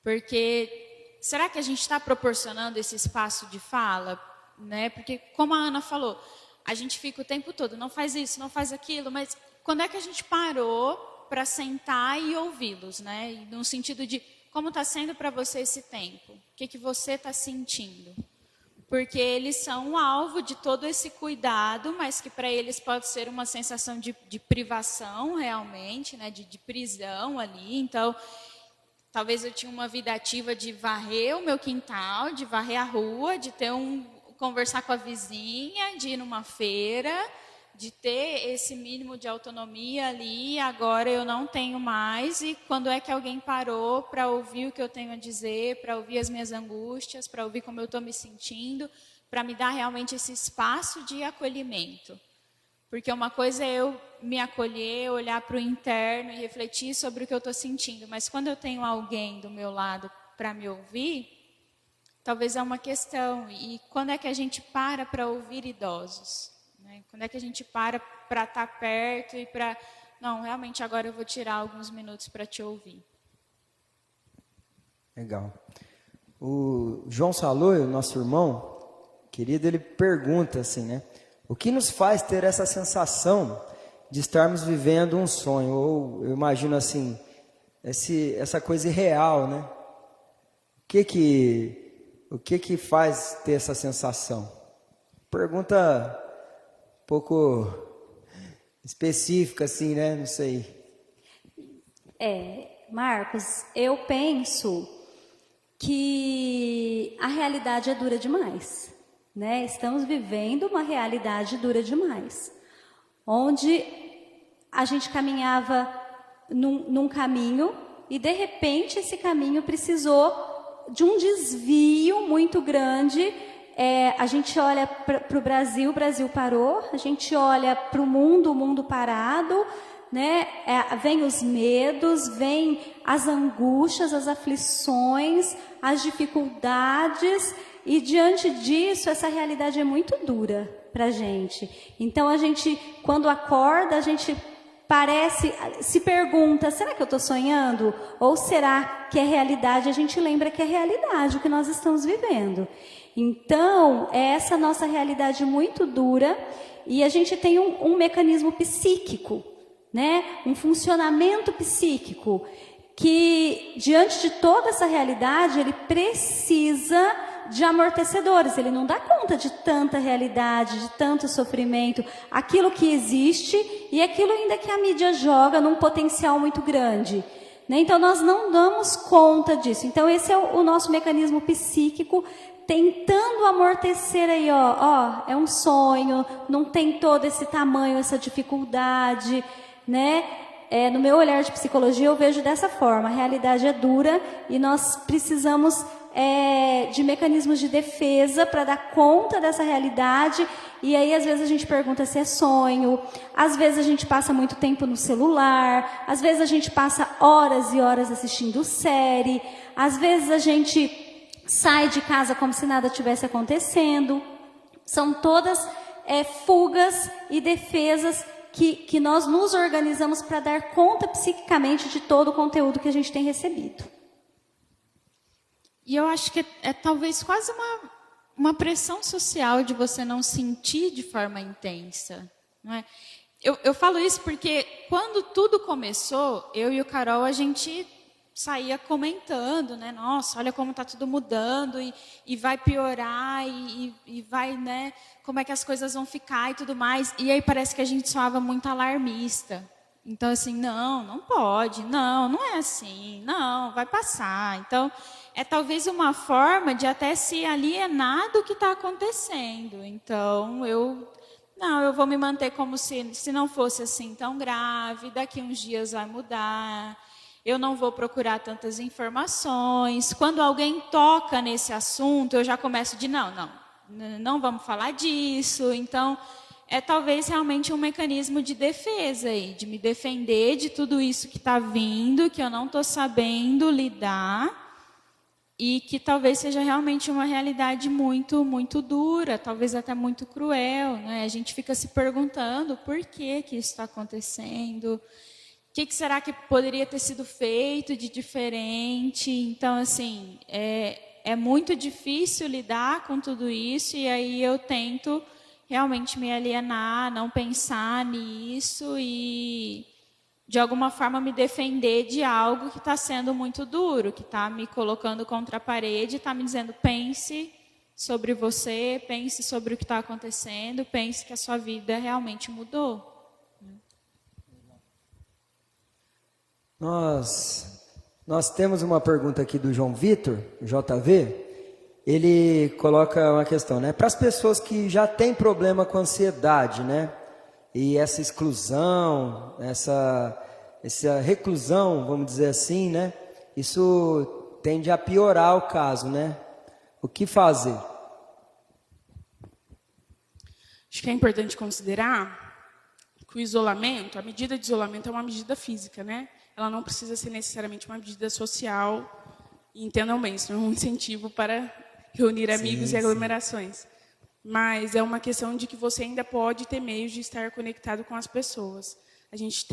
Porque será que a gente está proporcionando esse espaço de fala, né? Porque, como a Ana falou, a gente fica o tempo todo, não faz isso, não faz aquilo, mas quando é que a gente parou para sentar e ouvi-los, né? E no sentido de como está sendo para você esse tempo? O que você está sentindo? Porque eles são um alvo de todo esse cuidado, mas que para eles pode ser uma sensação de privação realmente, né? de prisão ali. Então, talvez eu tinha uma vida ativa de varrer o meu quintal, de varrer a rua, de conversar com a vizinha, de ir numa feira, de ter esse mínimo de autonomia ali, agora eu não tenho mais, e quando é que alguém parou para ouvir o que eu tenho a dizer, para ouvir as minhas angústias, para ouvir como eu estou me sentindo, para me dar realmente esse espaço de acolhimento. Porque uma coisa é eu me acolher, olhar para o interno e refletir sobre o que eu estou sentindo, mas quando eu tenho alguém do meu lado para me ouvir, talvez é uma questão. E quando é que a gente para ouvir idosos? Quando é que a gente para estar perto e para... Não, realmente agora eu vou tirar alguns minutos para te ouvir. Legal. O João Saloio, nosso irmão, querido, ele pergunta assim, né? O que nos faz ter essa sensação de estarmos vivendo um sonho? Ou, eu imagino assim, essa coisa irreal, né? O que faz ter essa sensação? Pergunta um pouco específica, assim, né? Não sei. Marcos, eu penso que a realidade é dura demais, né? Estamos vivendo uma realidade dura demais, onde a gente caminhava num caminho e, de repente, esse caminho precisou de um desvio muito grande. A gente olha para o Brasil parou, a gente olha para o mundo parado, né? Vem os medos, vem as angústias, as aflições, as dificuldades, e diante disso, essa realidade é muito dura para a gente. Então, a gente, quando acorda, a gente se pergunta, será que eu estou sonhando? Ou será que é realidade? A gente lembra que é realidade o que nós estamos vivendo. Então, é essa nossa realidade muito dura, e a gente tem um mecanismo psíquico, né? Um funcionamento psíquico, que diante de toda essa realidade, ele precisa de amortecedores, ele não dá conta de tanta realidade, de tanto sofrimento, aquilo que existe e aquilo ainda que a mídia joga num potencial muito grande. Né? Então, nós não damos conta disso. Então, esse é o nosso mecanismo psíquico, tentando amortecer aí, é um sonho, não tem todo esse tamanho, essa dificuldade, né? No meu olhar de psicologia, eu vejo dessa forma, a realidade é dura e nós precisamos de mecanismos de defesa para dar conta dessa realidade. E aí, às vezes, a gente pergunta se é sonho, às vezes a gente passa muito tempo no celular, às vezes a gente passa horas e horas assistindo série, às vezes a gente sai de casa como se nada tivesse acontecendo. São todas fugas e defesas que nós nos organizamos para dar conta psiquicamente de todo o conteúdo que a gente tem recebido. E eu acho que é talvez quase uma pressão social de você não sentir de forma intensa. Não é? Eu falo isso porque quando tudo começou, eu e o Carol, a gente saía comentando, né? Nossa, olha como está tudo mudando e vai piorar e vai, né? Como é que as coisas vão ficar e tudo mais. E aí parece que a gente soava muito alarmista. Então, assim, não pode, não é assim, não, vai passar. Então, é talvez uma forma de até se alienar do que está acontecendo. Então, eu vou me manter como se não fosse assim tão grave, daqui uns dias vai mudar. Eu não vou procurar tantas informações. Quando alguém toca nesse assunto, eu já começo de não vamos falar disso. Então, é talvez realmente um mecanismo de defesa aí, de me defender de tudo isso que está vindo, que eu não estou sabendo lidar, e que talvez seja realmente uma realidade muito, muito dura, talvez até muito cruel, né? A gente fica se perguntando por que isso está acontecendo. O que será que poderia ter sido feito de diferente? Então, assim, é muito difícil lidar com tudo isso, e aí eu tento realmente me alienar, não pensar nisso e, de alguma forma, me defender de algo que está sendo muito duro, que está me colocando contra a parede, está me dizendo, pense sobre você, pense sobre o que está acontecendo, pense que a sua vida realmente mudou. Nós temos uma pergunta aqui do João Vitor, JV. Ele coloca uma questão, né? Para as pessoas que já têm problema com ansiedade, né? E essa exclusão, essa reclusão, vamos dizer assim, né? Isso tende a piorar o caso, né? O que fazer? Acho que é importante considerar que o isolamento, a medida de isolamento é uma medida física, né? Ela não precisa ser necessariamente uma medida social, e entendam bem, isso não é um incentivo para reunir amigos e aglomerações. Mas é uma questão de que você ainda pode ter meios de estar conectado com as pessoas. A gente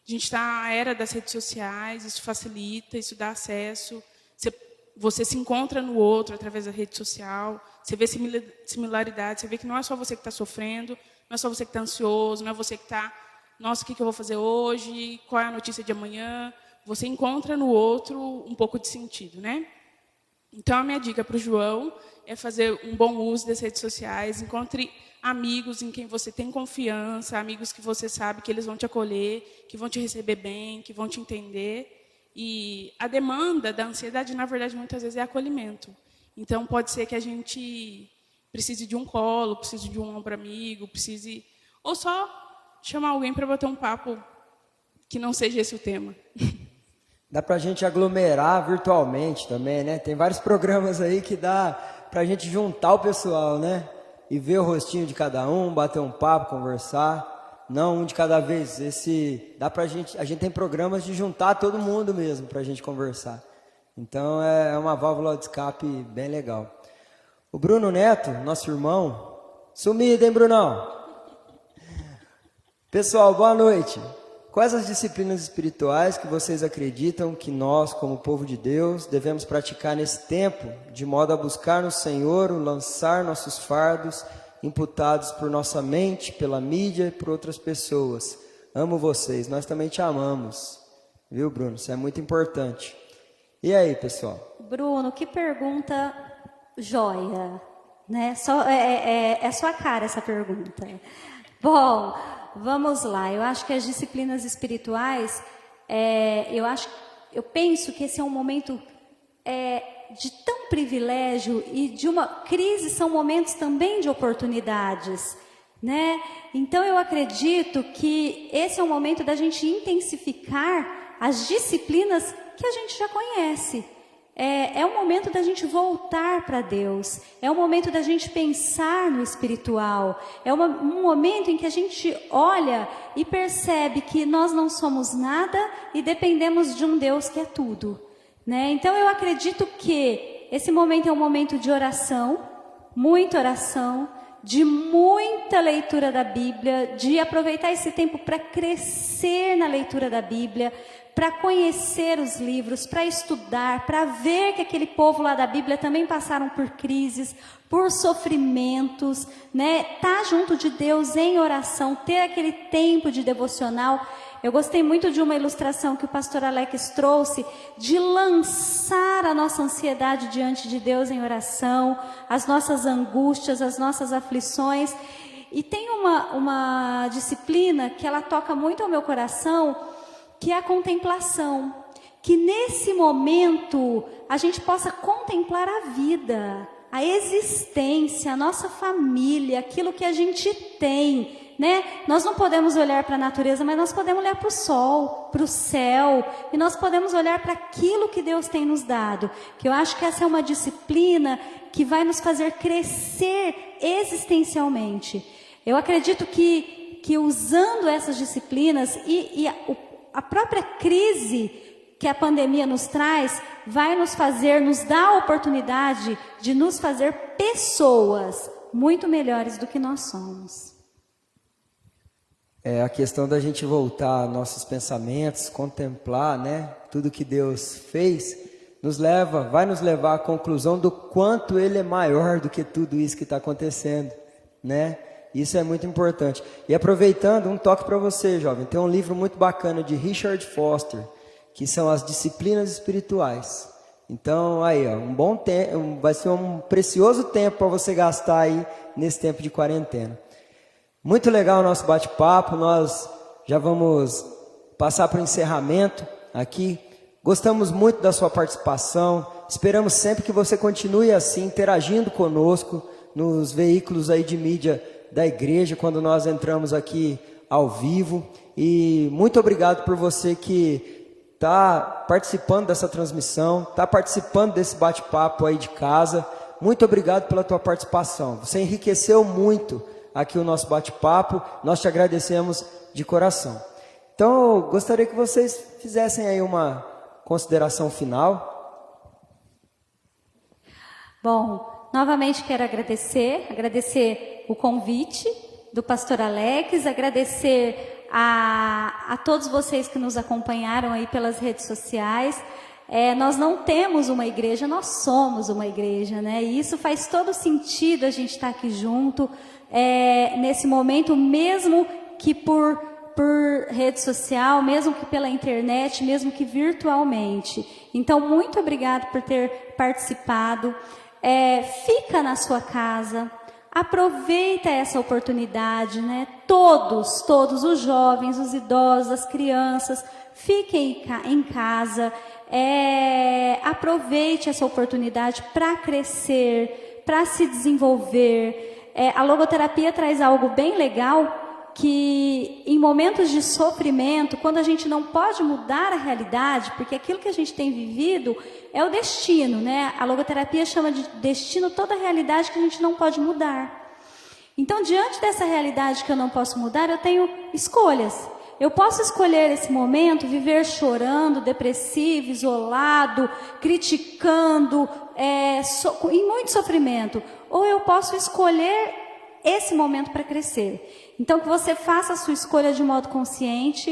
está na era das redes sociais, isso facilita, isso dá acesso. Você se encontra no outro através da rede social, você vê similaridades, você vê que não é só você que está sofrendo, não é só você que está ansioso, não é você que está, nossa, o que eu vou fazer hoje, qual é a notícia de amanhã. Você encontra no outro um pouco de sentido, né? Então, a minha dica para o João é fazer um bom uso das redes sociais, encontre amigos em quem você tem confiança, amigos que você sabe que eles vão te acolher, que vão te receber bem, que vão te entender. E a demanda da ansiedade, na verdade, muitas vezes é acolhimento. Então, pode ser que a gente precise de um colo, precise de um ombro amigo, precise... Ou só chamar alguém para bater um papo que não seja esse o tema. Dá para a gente aglomerar virtualmente também, né? Tem vários programas aí que dá para a gente juntar o pessoal, né? E ver o rostinho de cada um, bater um papo, conversar. Não um de cada vez. Dá pra gente. A gente tem programas de juntar todo mundo mesmo para a gente conversar. Então é uma válvula de escape bem legal. O Bruno Neto, nosso irmão, sumido, hein, Brunão? Pessoal, boa noite. Quais as disciplinas espirituais que vocês acreditam que nós, como povo de Deus, devemos praticar nesse tempo, de modo a buscar no Senhor o lançar nossos fardos, imputados por nossa mente, pela mídia e por outras pessoas? Amo vocês, nós também te amamos. Viu, Bruno? Isso é muito importante. E aí, pessoal? Bruno, que pergunta Joia, né? É sua cara essa pergunta. Bom, vamos lá. Eu acho que as disciplinas espirituais, eu penso que esse é um momento de tão privilégio e de uma crise, são momentos também de oportunidades, né? Então eu acredito que esse é um momento da gente intensificar as disciplinas que a gente já conhece. É um momento da gente voltar para Deus, é um momento da gente pensar no espiritual, é um momento em que a gente olha e percebe que nós não somos nada e dependemos de um Deus que é tudo, né? Então eu acredito que esse momento é um momento de oração, de muita leitura da Bíblia, de aproveitar esse tempo para crescer na leitura da Bíblia, para conhecer os livros, para estudar, para ver que aquele povo lá da Bíblia também passaram por crises, por sofrimentos, né? Tá junto de Deus em oração, ter aquele tempo de devocional. Eu gostei muito de uma ilustração que o pastor Alex trouxe, de lançar a nossa ansiedade diante de Deus em oração, as nossas angústias, as nossas aflições. E tem uma disciplina que ela toca muito ao meu coração, que é a contemplação. Que nesse momento a gente possa contemplar a vida, a existência, a nossa família, aquilo que a gente tem, né? Nós não podemos olhar para a natureza, mas nós podemos olhar para o sol, para o céu, e nós podemos olhar para aquilo que Deus tem nos dado. Que eu acho que essa é uma disciplina que vai nos fazer crescer existencialmente. Eu acredito que usando essas disciplinas e a própria crise que a pandemia nos traz, vai nos dar a oportunidade de nos fazer pessoas muito melhores do que nós somos. A questão da gente voltar nossos pensamentos, contemplar, né, tudo que Deus fez, vai nos levar à conclusão do quanto Ele é maior do que tudo isso que está acontecendo, né? Isso é muito importante. E aproveitando, um toque para você, jovem, tem um livro muito bacana de Richard Foster, que são as disciplinas espirituais. Então, aí, ó, um bom tempo, vai ser um precioso tempo para você gastar aí nesse tempo de quarentena. Muito legal o nosso bate-papo, nós já vamos passar para o encerramento aqui. Gostamos muito da sua participação, esperamos sempre que você continue assim, interagindo conosco nos veículos aí de mídia da igreja, quando nós entramos aqui ao vivo. E muito obrigado por você que está participando dessa transmissão, está participando desse bate-papo aí de casa. Muito obrigado pela tua participação, você enriqueceu muito aqui o nosso bate-papo, nós te agradecemos de coração. Então, eu gostaria que vocês fizessem aí uma consideração final. Bom, novamente quero agradecer o convite do pastor Alex, agradecer a todos vocês que nos acompanharam aí pelas redes sociais. Nós não temos uma igreja, nós somos uma igreja, né? E isso faz todo sentido a gente estar aqui junto, nesse momento, mesmo que por rede social, mesmo que pela internet, mesmo que virtualmente. Então, muito obrigado por ter participado. Fica na sua casa, aproveita essa oportunidade, né? Todos os jovens, os idosos, as crianças, fiquem em casa, aproveite essa oportunidade para crescer, para se desenvolver. A logoterapia traz algo bem legal, que em momentos de sofrimento, quando a gente não pode mudar a realidade, porque aquilo que a gente tem vivido é o destino, né? A logoterapia chama de destino toda a realidade que a gente não pode mudar. Então, diante dessa realidade que eu não posso mudar, eu tenho escolhas. Eu posso escolher esse momento, viver chorando, depressivo, isolado, criticando, em muito sofrimento. Ou eu posso escolher esse momento para crescer. Então, que você faça a sua escolha de modo consciente,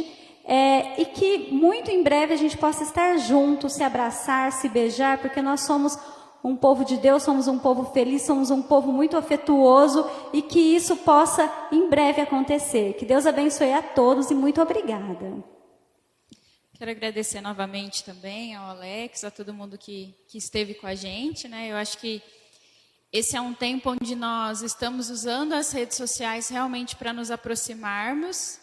e que muito em breve a gente possa estar junto, se abraçar, se beijar, porque nós somos um povo de Deus, somos um povo feliz, somos um povo muito afetuoso, e que isso possa em breve acontecer. Que Deus abençoe a todos e muito obrigada. Quero agradecer novamente também ao Alex, a todo mundo que esteve com a gente, né? Eu acho que esse é um tempo onde nós estamos usando as redes sociais realmente para nos aproximarmos.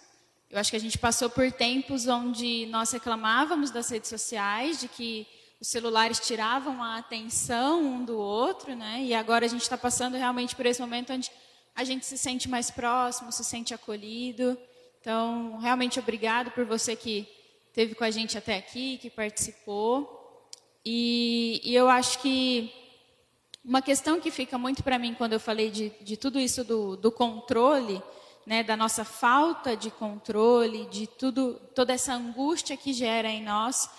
Eu acho que a gente passou por tempos onde nós reclamávamos das redes sociais, de que os celulares tiravam a atenção um do outro, né? E agora a gente está passando realmente por esse momento onde a gente se sente mais próximo, se sente acolhido. Então, realmente obrigado por você que esteve com a gente até aqui, que participou. E eu acho que uma questão que fica muito para mim quando eu falei de tudo isso do controle, né, da nossa falta de controle, de toda essa angústia que gera em nós,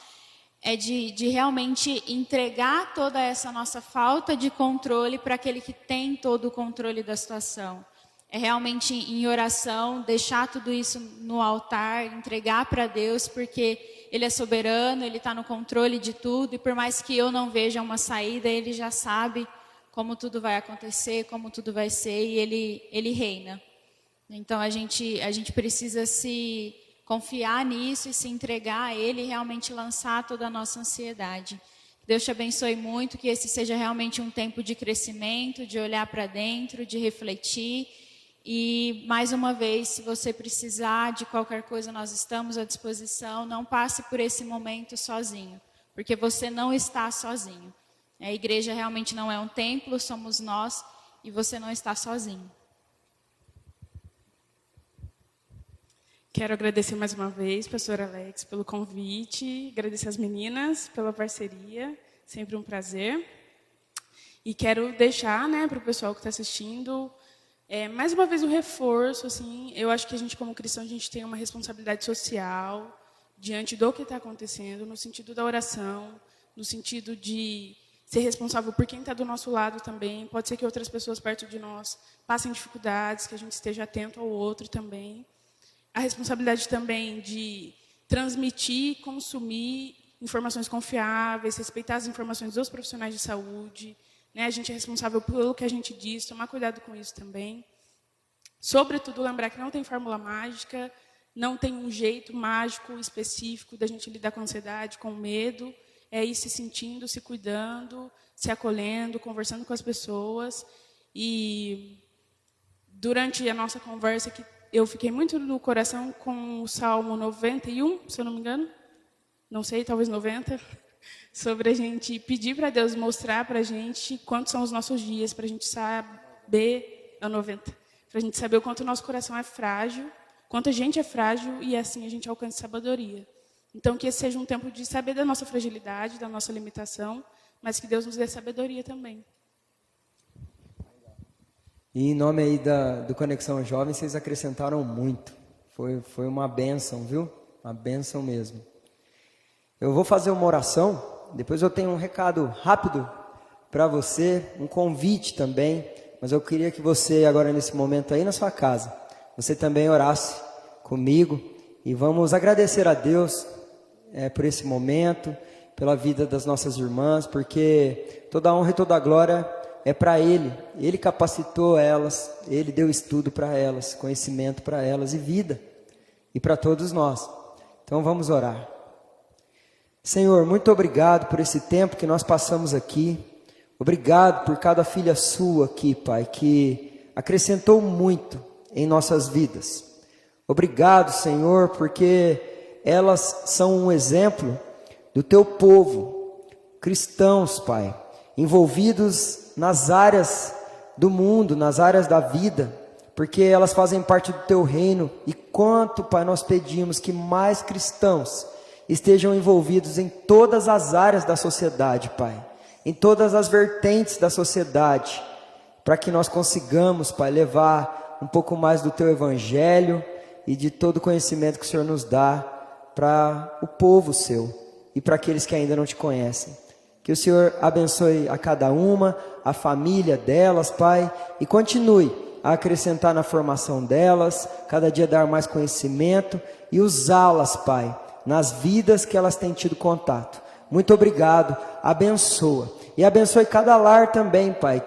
é de realmente entregar toda essa nossa falta de controle para aquele que tem todo o controle da situação. É realmente em oração, deixar tudo isso no altar, entregar para Deus, porque Ele é soberano, Ele está no controle de tudo, e por mais que eu não veja uma saída, Ele já sabe como tudo vai acontecer, como tudo vai ser, e Ele reina. Então a gente precisa se confiar nisso e se entregar a Ele e realmente lançar toda a nossa ansiedade. Deus te abençoe muito, que esse seja realmente um tempo de crescimento, de olhar para dentro, de refletir. E, mais uma vez, se você precisar de qualquer coisa, nós estamos à disposição. Não passe por esse momento sozinho, porque você não está sozinho. A igreja realmente não é um templo, somos nós, e você não está sozinho. Quero agradecer mais uma vez, pastor Alex, pelo convite, agradecer as meninas pela parceria, sempre um prazer. E quero deixar, né, para o pessoal que está assistindo, mais uma vez um reforço, assim, eu acho que a gente como cristão, a gente tem uma responsabilidade social diante do que está acontecendo, no sentido da oração, no sentido de ser responsável por quem está do nosso lado também. Pode ser que outras pessoas perto de nós passem dificuldades, que a gente esteja atento ao outro também. A responsabilidade também de transmitir, consumir informações confiáveis, respeitar as informações dos profissionais de saúde, né? A gente é responsável pelo que a gente diz, tomar cuidado com isso também. Sobretudo, lembrar que não tem fórmula mágica, não tem um jeito mágico específico da gente lidar com a ansiedade, com o medo. É ir se sentindo, se cuidando, se acolhendo, conversando com as pessoas. E durante a nossa conversa, que eu fiquei muito no coração com o Salmo 91, se eu não me engano, não sei, talvez 90, sobre a gente pedir para Deus mostrar para a gente quantos são os nossos dias, para a gente saber, 90, para a gente saber o quanto o nosso coração é frágil, quanto a gente é frágil e assim a gente alcança sabedoria. Então, que esse seja um tempo de saber da nossa fragilidade, da nossa limitação, mas que Deus nos dê sabedoria também. E em nome aí do Conexão Jovem, vocês acrescentaram muito. Foi uma bênção, viu? Uma bênção mesmo. Eu vou fazer uma oração, depois eu tenho um recado rápido para você, um convite também, mas eu queria que você, agora nesse momento aí na sua casa, você também orasse comigo e vamos agradecer a Deus por esse momento, pela vida das nossas irmãs, porque toda a honra e toda a glória é para Ele. Ele capacitou elas, Ele deu estudo para elas, conhecimento para elas e vida, e para todos nós. Então vamos orar. Senhor, muito obrigado por esse tempo que nós passamos aqui. Obrigado por cada filha sua aqui, Pai, que acrescentou muito em nossas vidas. Obrigado, Senhor, porque elas são um exemplo do Teu povo, cristãos, Pai, envolvidos nas áreas do mundo, nas áreas da vida, porque elas fazem parte do Teu reino. E quanto, Pai, nós pedimos que mais cristãos estejam envolvidos em todas as áreas da sociedade, Pai, em todas as vertentes da sociedade, para que nós consigamos, Pai, levar um pouco mais do Teu Evangelho e de todo o conhecimento que o Senhor nos dá para o povo Seu e para aqueles que ainda não Te conhecem. Que o Senhor abençoe a cada uma, a família delas, Pai, e continue a acrescentar na formação delas, cada dia dar mais conhecimento e usá-las, Pai, nas vidas que elas têm tido contato. Muito obrigado, abençoa. E abençoe cada lar também, Pai,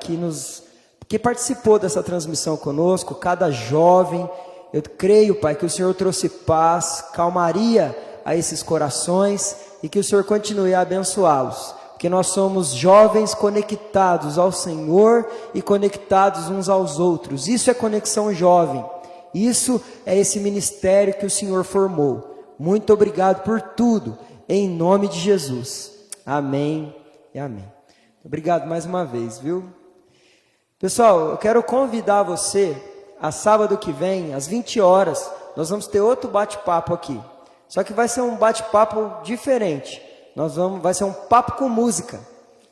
que participou dessa transmissão conosco, cada jovem. Eu creio, Pai, que o Senhor trouxe paz, calmaria a esses corações e que o Senhor continue a abençoá-los. porque nós somos jovens conectados ao Senhor e conectados uns aos outros. Isso é conexão jovem. Isso é esse ministério que o Senhor formou. Muito obrigado por tudo, em nome de Jesus. Amém e amém. Obrigado mais uma vez, viu? Pessoal, eu quero convidar você, a sábado que vem, às 20 horas, nós vamos ter outro bate-papo aqui. Só que vai ser um bate-papo diferente. Vai ser um papo com música.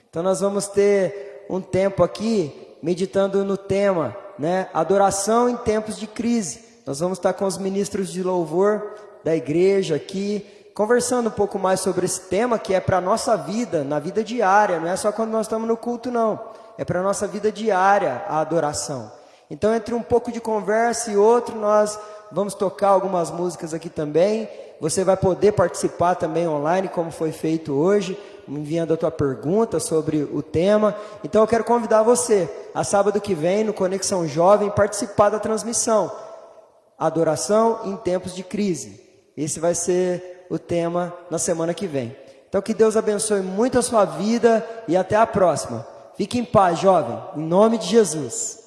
Então nós vamos ter um tempo aqui, meditando no tema, né? Adoração em tempos de crise. Nós vamos estar com os ministros de louvor da igreja aqui, conversando um pouco mais sobre esse tema que é para a nossa vida, na vida diária. Não é só quando nós estamos no culto, não. É para a nossa vida diária a adoração. Então, entre um pouco de conversa e outro, nós vamos tocar algumas músicas aqui também. Você vai poder participar também online, como foi feito hoje, enviando a tua pergunta sobre o tema. Então, eu quero convidar você, a sábado que vem, no Conexão Jovem, participar da transmissão. Adoração em tempos de crise. Esse vai ser o tema na semana que vem. Então, que Deus abençoe muito a sua vida e até a próxima. Fique em paz, jovem, em nome de Jesus.